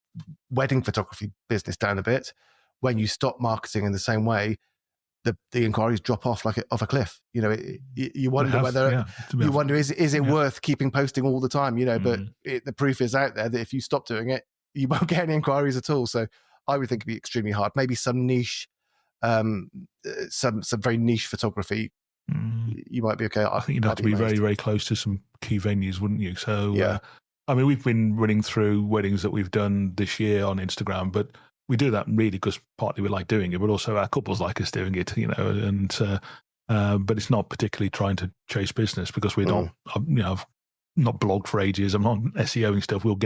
wedding photography business down a bit, when you stop marketing in the same way, the inquiries drop off off a cliff. You wonder is it worth keeping posting all the time? But the proof is out there that if you stop doing it, you won't get any inquiries at all. So I would think it'd be extremely hard. Maybe some niche, some very niche photography. You might be okay. I think you'd have to be very, very close to some key venues, wouldn't you? So I mean, we've been running through weddings that we've done this year on Instagram, but we do that really because partly we like doing it, but also our couples like us doing it, and but it's not particularly trying to chase business, because we don't, I've not blogged for ages. I'm not SEOing stuff. We'll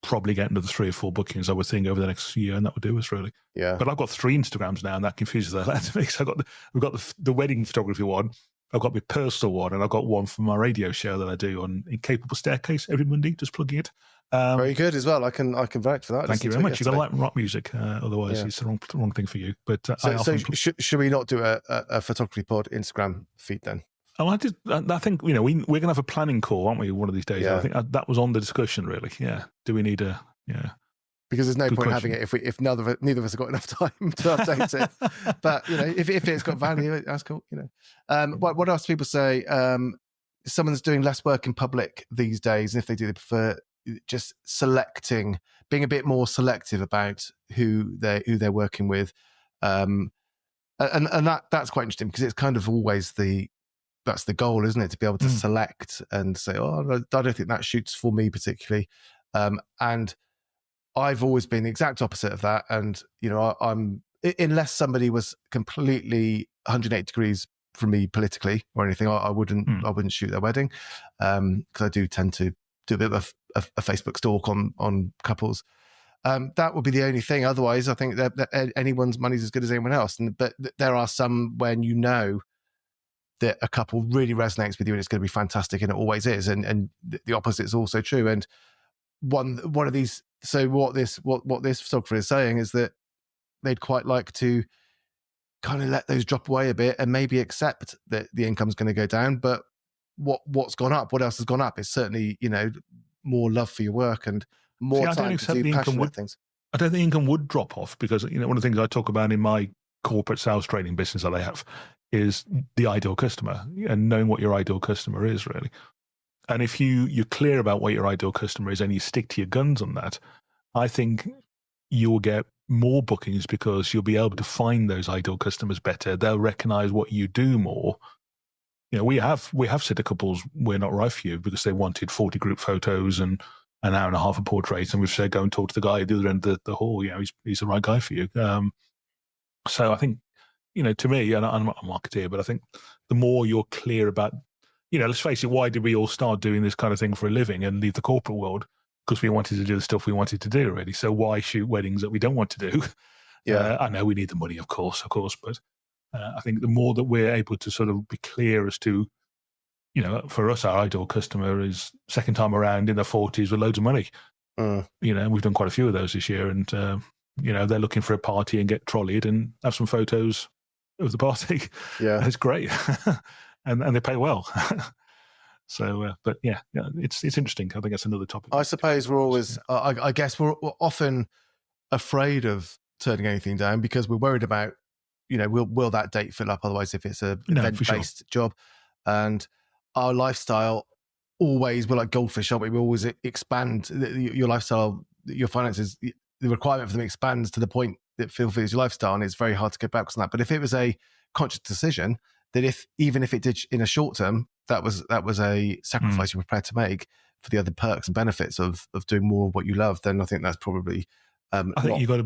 probably get another 3 or 4 bookings, I would think, over the next year, and that would do us really. Yeah. But I've got 3 Instagrams now, and that confuses the hell out of me. So we've got the wedding photography one, I've got my personal one, and I've got one for my radio show that I do on Incapable Staircase every Monday, just plugging it. Very good as well. I can vouch for that. Thank you very much. You've got to like rock music, otherwise it's the wrong thing for you. But should we not do a photography pod Instagram feed then? Oh, I think we're going to have a planning call, aren't we? One of these days. Yeah. I think that was on the discussion, really. Yeah. Do we need a Because there's no point having it if neither of us have got enough time to update it. But if it's got value, that's cool. What else do people say? Someone's doing less work in public these days, and if they do, they prefer just being a bit more selective about who they're working with, and that's quite interesting, because it's kind of always that's the goal, isn't it, to be able to select and say, oh, I don't think that shoots for me particularly, and I've always been the exact opposite of that. And I'm, unless somebody was completely 180 degrees from me politically or anything, I wouldn't shoot their wedding, because I do tend to do a bit of a Facebook stalk on couples. That would be the only thing. Otherwise, I think that anyone's money's as good as anyone else. But there are some when that a couple really resonates with you and it's going to be fantastic, and it always is. And the opposite is also true. And one of these. So what this photographer is saying is that they'd quite like to kind of let those drop away a bit and maybe accept that the income's going to go down, but what's gone up, what else has gone up. It's certainly, more love for your work and more time to do passionate things. I don't think income would drop off because, one of the things I talk about in my corporate sales training business that I have is the ideal customer and knowing what your ideal customer is, really. And if you're clear about what your ideal customer is and you stick to your guns on that, I think you'll get more bookings because you'll be able to find those ideal customers better. They'll recognize what you do more. We have said to couples, we're not right for you because they wanted 40 group photos and an hour and a half of portraits. And we've said, go and talk to the guy at the other end of the hall. He's the right guy for you. So I think, to me, and I'm not a marketeer, but I think the more you're clear about, let's face it, why did we all start doing this kind of thing for a living and leave the corporate world? Because we wanted to do the stuff we wanted to do, really. So why shoot weddings that we don't want to do? Yeah, I know we need the money, of course, but I think the more that we're able to sort of be clear as to, for us, our ideal customer is second time around in their 40s with loads of money. We've done quite a few of those this year, and they're looking for a party and get trolleyed and have some photos of the party. Yeah, it's great, and they pay well. So, but yeah, it's interesting. I think that's another topic. I suppose we're always, I guess we're often afraid of turning anything down because we're worried about, will that date fill up? Otherwise, if it's a event-based job, and our lifestyle always, we're like goldfish, aren't we? We always expand your lifestyle, your finances. The requirement for them expands to the point that fulfills your lifestyle, and it's very hard to get back on that. But if it was a conscious decision, that even if it did in a short term, that was a sacrifice you're prepared to make for the other perks and benefits of doing more of what you love, then I think that's probably. I think you've got to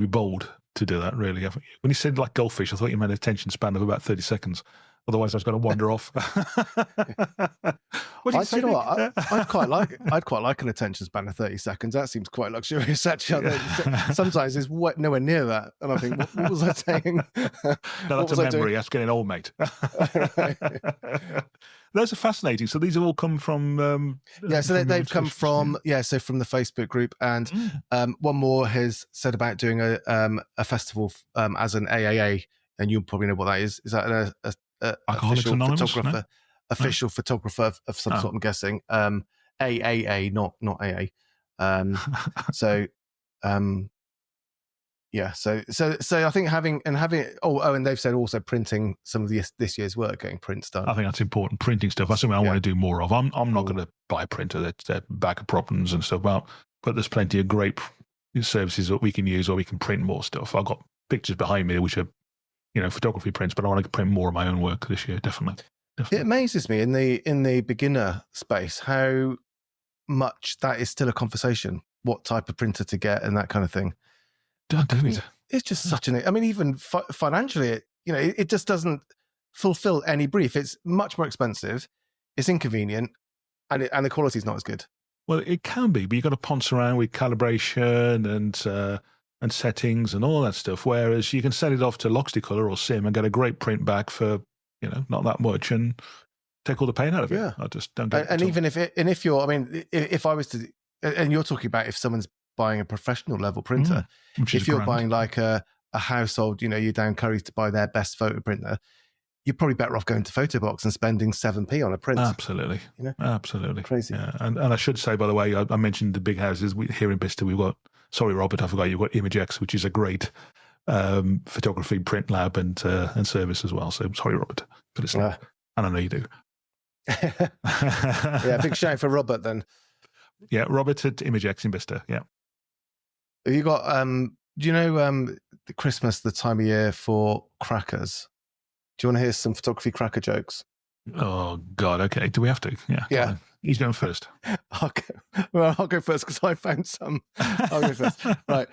be bold to do that. Really, when you said like goldfish, I thought you meant attention span of about 30 seconds. Otherwise, I was going to wander off. I'd quite like an attention span of 30 seconds. That seems quite luxurious, actually. Sometimes it's nowhere near that, and I think, what was I saying? No, that's a memory. That's getting old, mate. Those are fascinating. So these have all come from. So they've come from so from the Facebook group, and one more has said about doing a festival as an AAA, and you'll probably know what that is. Is that official photographer? No. Official photographer of some sort, I'm guessing. AAA, not AA. So I think having and they've said also printing some of this year's work, getting prints done. I think that's important. Printing stuff. That's something I want to do more of. I'm not going to buy a printer. That's a bag of problems and stuff. But there's plenty of great services that we can use, or we can print more stuff. I've got pictures behind me which are photography prints, but I want to print more of my own work this year. Definitely. It amazes me in the beginner space how much that is still a conversation. What type of printer to get and that kind of thing. It's just such even financially, it just doesn't fulfill any brief. It's much more expensive. It's inconvenient, and the quality is not as good. Well, it can be, but you've got to ponce around with calibration and settings and all that stuff. Whereas you can send it off to Loxley Colour or Sim and get a great print back for not that much and take all the pain out of it. Yeah. I just don't get it. And even if I was to, and you're talking about if someone's buying a professional level printer, if you're buying like a household, you're down Curry's to buy their best photo printer, you're probably better off going to Photobox and spending 7p on a print. Absolutely. Absolutely. Crazy. Yeah. And I should say, by the way, I mentioned the big houses here in Bicester. We've got, sorry, Robert, I forgot, you've got ImageX, which is a great photography print lab and service as well. So sorry, Robert, but it's not. And I know you do. Yeah, big shout for Robert then. Yeah, Robert at ImageX in Bicester. Yeah. Have you got? Do you know the Christmas, the time of year for crackers? Do you want to hear some photography cracker jokes? Oh God, okay. Do we have to? Yeah. Yeah. He's going first. I'll go first because I found some. I'll go first. Right.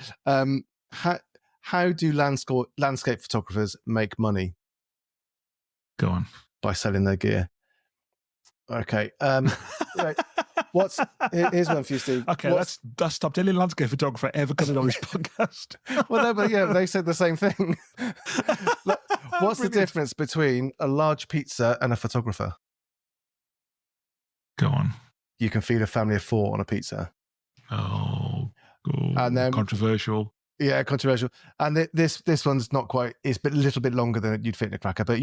How do landscape photographers make money? Go on. By selling their gear. Okay. Right. Here's one for you, Steve. Okay, let's stop any landscape photographer ever coming on this podcast. Well, no, but yeah, they said the same thing. What's the difference between a large pizza and a photographer? Go on. You can feed a family of 4 on a pizza. Oh, and then controversial. Yeah, controversial. And this one's not quite. It's a little bit longer than you'd fit in a cracker. But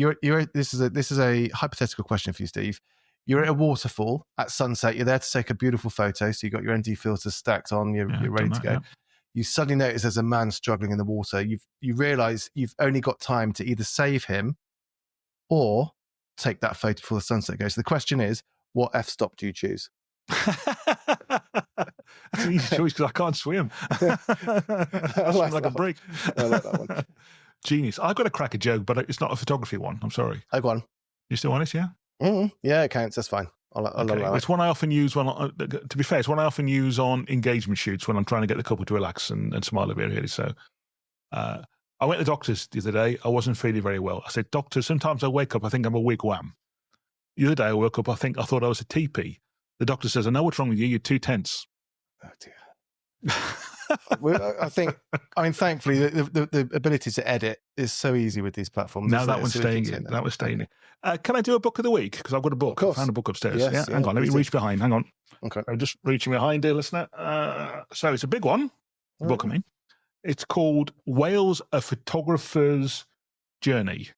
this is a hypothetical question for you, Steve. You're at a waterfall at sunset. You're there to take a beautiful photo. So you got your ND filters stacked on. You're ready to go. Yeah. You suddenly notice there's a man struggling in the water. You realise you've only got time to either save him or take that photo before the sunset goes. So the question is, what f-stop do you choose? That's an easy choice because I can't swim. I like a break. I like that one. Genius. I've got a cracker joke, but it's not a photography one. I'm sorry. I go on. You still want it? Yeah. Yeah, it counts. That's fine. I'll it's one I often use to be fair, it's one I often use on engagement shoots when I'm trying to get the couple to relax and smile a bit, really. So I went to the doctor's the other day. I wasn't feeling very well. I said, "Doctor, sometimes I wake up, I think I'm a wigwam." The other day I woke up, I thought I was a teepee. The doctor says, "I know what's wrong with you. You're too tense." Oh dear. Thankfully, the ability to edit is so easy with these platforms. Now that one's staying in. That was staying in. Can I do a book of the week? Because I've got a book. I found a book upstairs. Yes, hang on. Let me reach behind. Hang on. Okay. I'm just reaching behind, dear listener. So it's a big one. The book, I mean. It's called Wales, A Photographer's Journey.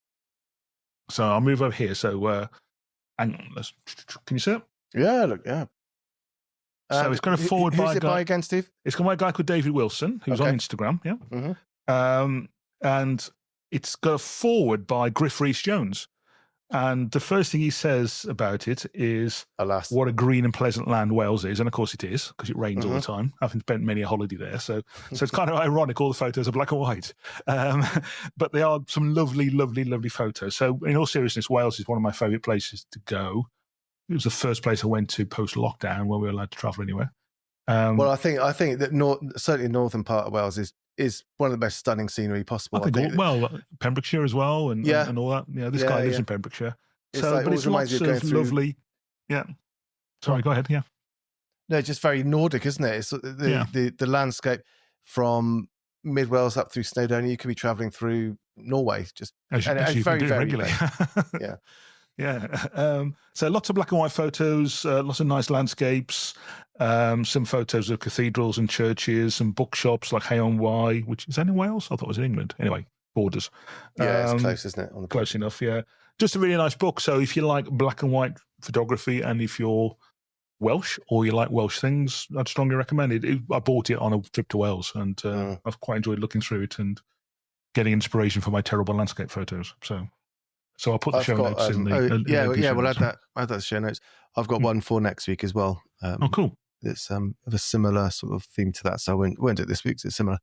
So I'll move over here. So hang on. Can you see it? Yeah, look, yeah. So it's kind of forward by who's it by again, Steve? It's got by a guy called David Wilson, who's on Instagram, yeah. Mm-hmm. And it's got a forward by Griff Rhys-Jones. And the first thing he says about it is, alas, what a green and pleasant land Wales is. And of course it is, because it rains all the time. I haven't spent many a holiday there. So it's kind of ironic, all the photos are black and white. But they are some lovely, lovely, lovely photos. So in all seriousness, Wales is one of my favourite places to go. It was the first place I went to post-lockdown when we were allowed to travel anywhere. Well, I think that certainly the northern part of Wales is one of the most stunning scenery possible. Pembrokeshire as well, and all that. Yeah, this guy lives in Pembrokeshire. But it's lots of lovely. Yeah. Sorry, go ahead. Yeah. No, just very Nordic, isn't it? It's the landscape from mid Wales up through Snowdonia. You could be travelling through Norway, just as you very, very regularly. Yeah. Yeah. So lots of black and white photos, lots of nice landscapes, some photos of cathedrals and churches, some bookshops like Hay on Wye, which is that in Wales? I thought it was in England. Anyway, borders. Yeah, it's close, isn't it? Close enough, yeah. Just a really nice book. So if you like black and white photography and if you're Welsh or you like Welsh things, I'd strongly recommend it. I bought it on a trip to Wales and I've quite enjoyed looking through it and getting inspiration for my terrible landscape photos. So I'll put the show notes in the... we'll add that to the show notes. I've got one for next week as well. Cool. It's of a similar sort of theme to that, so I won't do it this week because it's similar.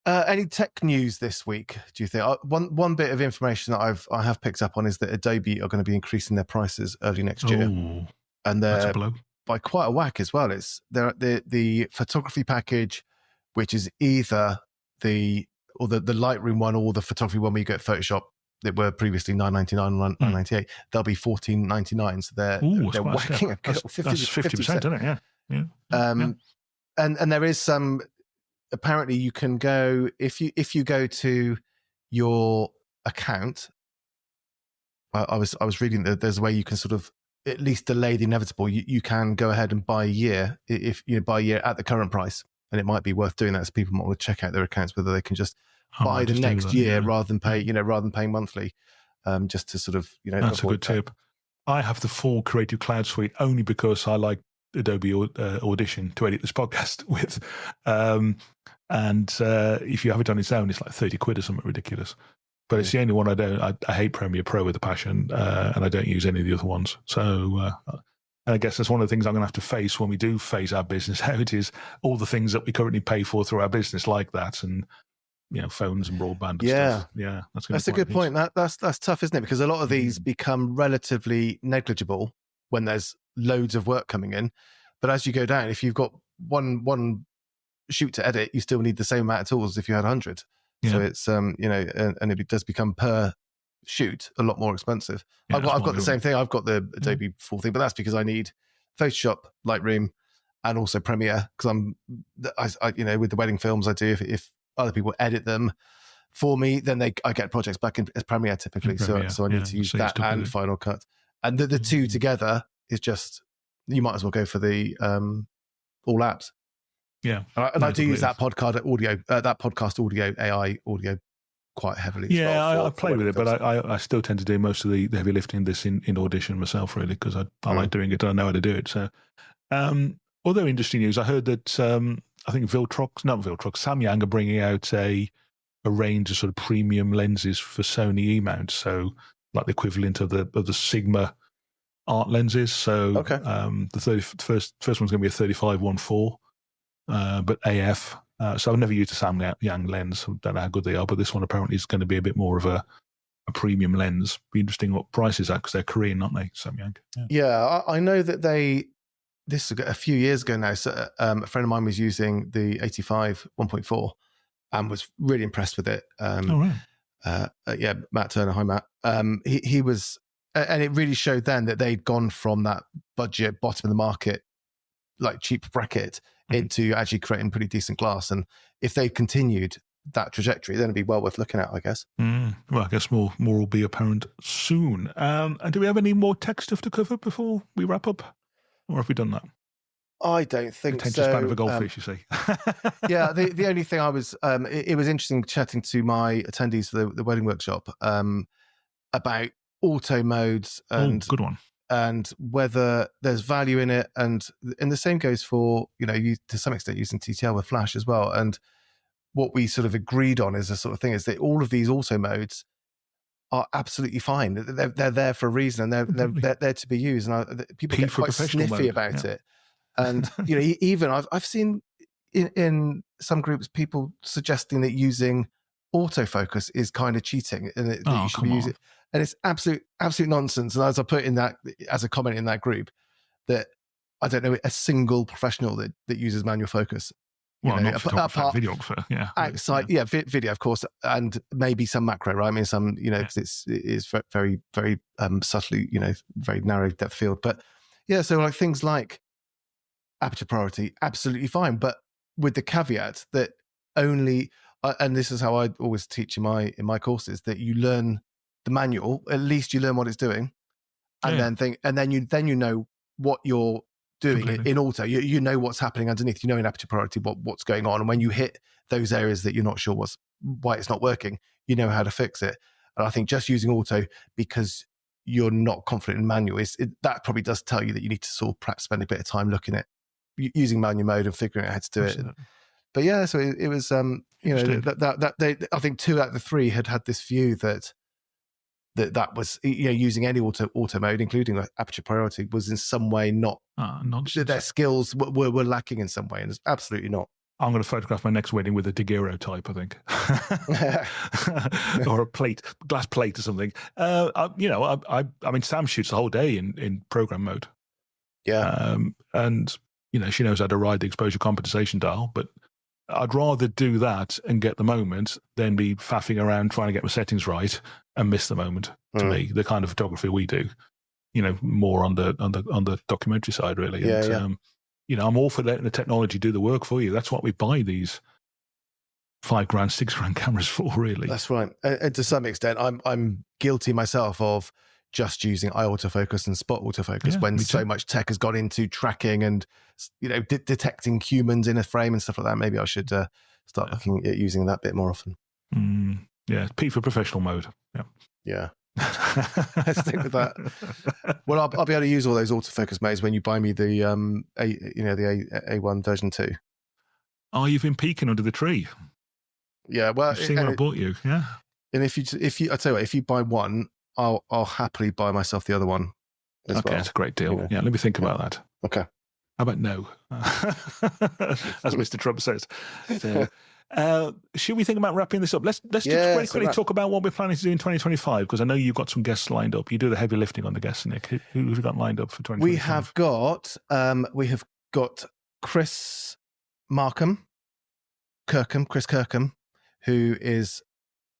Any tech news this week, do you think? One bit of information that I have picked up on is that Adobe are going to be increasing their prices early next year. Ooh, and that's a blow. By quite a whack as well. It's the photography package, which is either the Lightroom one or the photography one where you get Photoshop that were previously $9.99 or $9.98. They'll be $14.99. So they're whacking a 50%, isn't it? Yeah. And there is some. Apparently, you can go if you go to your account. I was reading that there's a way you can sort of at least delay the inevitable. You can go ahead and buy a year if you buy a year at the current price. And it might be worth doing that, so people might want to check out their accounts whether they can just buy the next year rather than paying monthly, just to sort of That's a good tip. I have the full Creative Cloud suite only because I like Adobe Audition to edit this podcast with, and if you have it on its own, it's like 30 quid or something ridiculous. But it's the only one I don't. I hate Premiere Pro with a passion, and I don't use any of the other ones. So. And I guess that's one of the things I'm going to have to face when we do phase our business out is all the things that we currently pay for through our business like that and, phones and broadband and stuff. Yeah, that's a good point. That's tough, isn't it? Because a lot of these become relatively negligible when there's loads of work coming in. But as you go down, if you've got one shoot to edit, you still need the same amount of tools as if you had 100. Yeah. So it's, and it does become per shoot a lot more expensive. I've got the same thing. I've got the Adobe full thing, but that's because I need Photoshop, Lightroom, and also Premiere because I with the wedding films I do. If other people edit them for me, then I get projects back as Premiere typically. So I need to use that and Final Cut, and the two together is just you might as well go for the all apps. Yeah. And I do use that podcast audio, AI audio quite heavily. As well I play with it, but I still tend to do most of the heavy lifting in this in Audition myself, really, because I like doing it and I know how to do it. So, other interesting news, I heard that I think Samyang are bringing out a range of sort of premium lenses for Sony E-mounts, so like the equivalent of the Sigma art lenses. So the first one's going to be a 35-1.4, but AF. So I've never used a Samyang lens. I don't know how good they are, but this one apparently is going to be a bit more of a premium lens. Be interesting what price is that, because they're Korean, aren't they, Samyang? Yeah, I know that this was a few years ago now. So a friend of mine was using the 85 1.4 and was really impressed with it. Yeah, Matt Turner. Hi, Matt. He was, and it really showed then that they'd gone from that budget, bottom of the market, like cheap bracket, into actually creating pretty decent glass. And if they continued that trajectory, then it'd be well worth looking at, I guess. Well, I guess more will be apparent soon. And do we have any more tech stuff to cover before we wrap up? Or have we done that? I don't think so. Attention span of a goldfish, you see. Yeah, the only thing I was, it was interesting chatting to my attendees for the wedding workshop about auto modes and good one, and whether there's value in it, and the same goes for you to some extent using TTL with Flash as well. And what we sort of agreed on is the sort of thing is that all of these auto modes are absolutely fine. They're there for a reason, and they're there to be used. And people get quite sniffy about it. And even I've seen in some groups people suggesting that using autofocus is kind of cheating, and that you should use it. And it's absolute nonsense. And as I put in that as a comment in that group, that I don't know a single professional that uses manual focus. Not videographer, outside, video, of course, and maybe some macro, right? I mean, some, because it's very, very subtly, very narrow depth field. But so like things like aperture priority, absolutely fine, but with the caveat that only, and this is how I always teach in my courses, that you learn the manual, at least you learn what it's doing, and then you know what you're doing in auto. You know what's happening underneath. In aperture priority what's going on, and when you hit those areas that you're not sure why it's not working, you know how to fix it. And I think just using auto because you're not confident in manual that probably does tell you that you need to sort of perhaps spend a bit of time looking at using manual mode and figuring out how to do it. But so it was that they, I think 2 out of the 3 had this view that was using any auto mode, including aperture priority, was in some way not their skills were lacking in some way, and it's absolutely not. I'm going to photograph my next wedding with a Daguerre type, I think, or a glass plate or something. I mean, Sam shoots the whole day in program mode. And she knows how to ride the exposure compensation dial, but I'd rather do that and get the moment than be faffing around trying to get my settings right and miss the moment. To me, the kind of photography we do, more on the documentary side, really. I'm all for letting the technology do the work for you. That's what we buy these $5,000, $6,000 cameras for, really. That's right. And to some extent, I'm guilty myself of just using eye autofocus and spot autofocus when so much tech has gone into tracking and detecting humans in a frame and stuff like that. Maybe I should start looking at using that bit more often. P for professional mode. Let's stick with that. Well, I'll be able to use all those autofocus modes when you buy me the A1 version 2. Oh, you've been peeking under the tree. Yeah, well, I've seen what I bought you. Yeah, and if you, I tell you what, if you buy one, I'll happily buy myself the other one. Okay, that's a great deal. Yeah, let me think about that. Okay. How about no? As Mr. Trump says. So, should we think about wrapping this up? Let's just very quickly talk about what we're planning to do in 2025, because I know you've got some guests lined up. You do the heavy lifting on the guests, Nick. Who have you got lined up for 2025? We have got Chris Kirkham, who is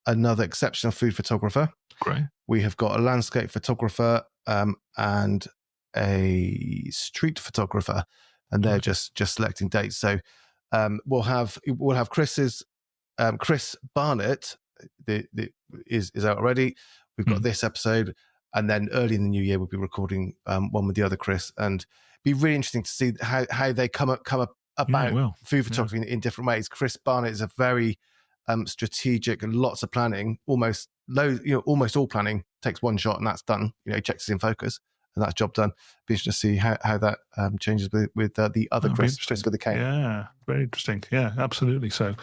another exceptional food photographer. Great. We have got a landscape photographer and a street photographer, and they're just selecting dates. So we'll have Chris Barnett is out already. We've got this episode, and then early in the new year we'll be recording one with the other Chris, and it'd be really interesting to see how they come about food photography in different ways. Chris Barnett is a very strategic and lots of planning. Almost all planning takes one shot and that's done. He checks his in focus and that's job done. Be interesting to see how that changes with the other Chris with the K. Yeah, very interesting. Yeah, absolutely. So.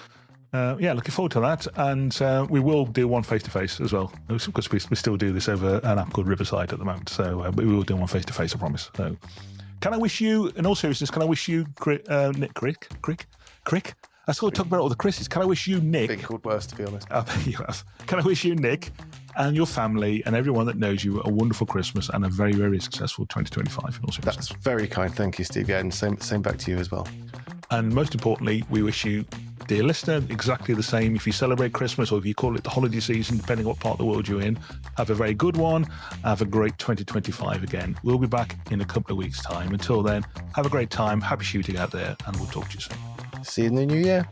Looking forward to that, and we will do one face-to-face as well, because we still do this over an app called Riverside at the moment, so but we will do one face-to-face, I promise. So can I wish you, in all seriousness, Nick Crick? I still talk about all the Chris's. Can I wish you, Nick? Been called worse, to be honest. You have. Can I wish you, Nick, and your family and everyone that knows you a wonderful Christmas and a very, very successful 2025 in all seriousness. That's very kind. Thank you, Steve. Yeah, and same back to you as well. And most importantly, we wish you, dear listener, exactly the same. If you celebrate Christmas or if you call it the holiday season, depending on what part of the world you're in, have a very good one. Have a great 2025 again. We'll be back in a couple of weeks' time. Until then, have a great time. Happy shooting out there, and we'll talk to you soon. See you in the new year.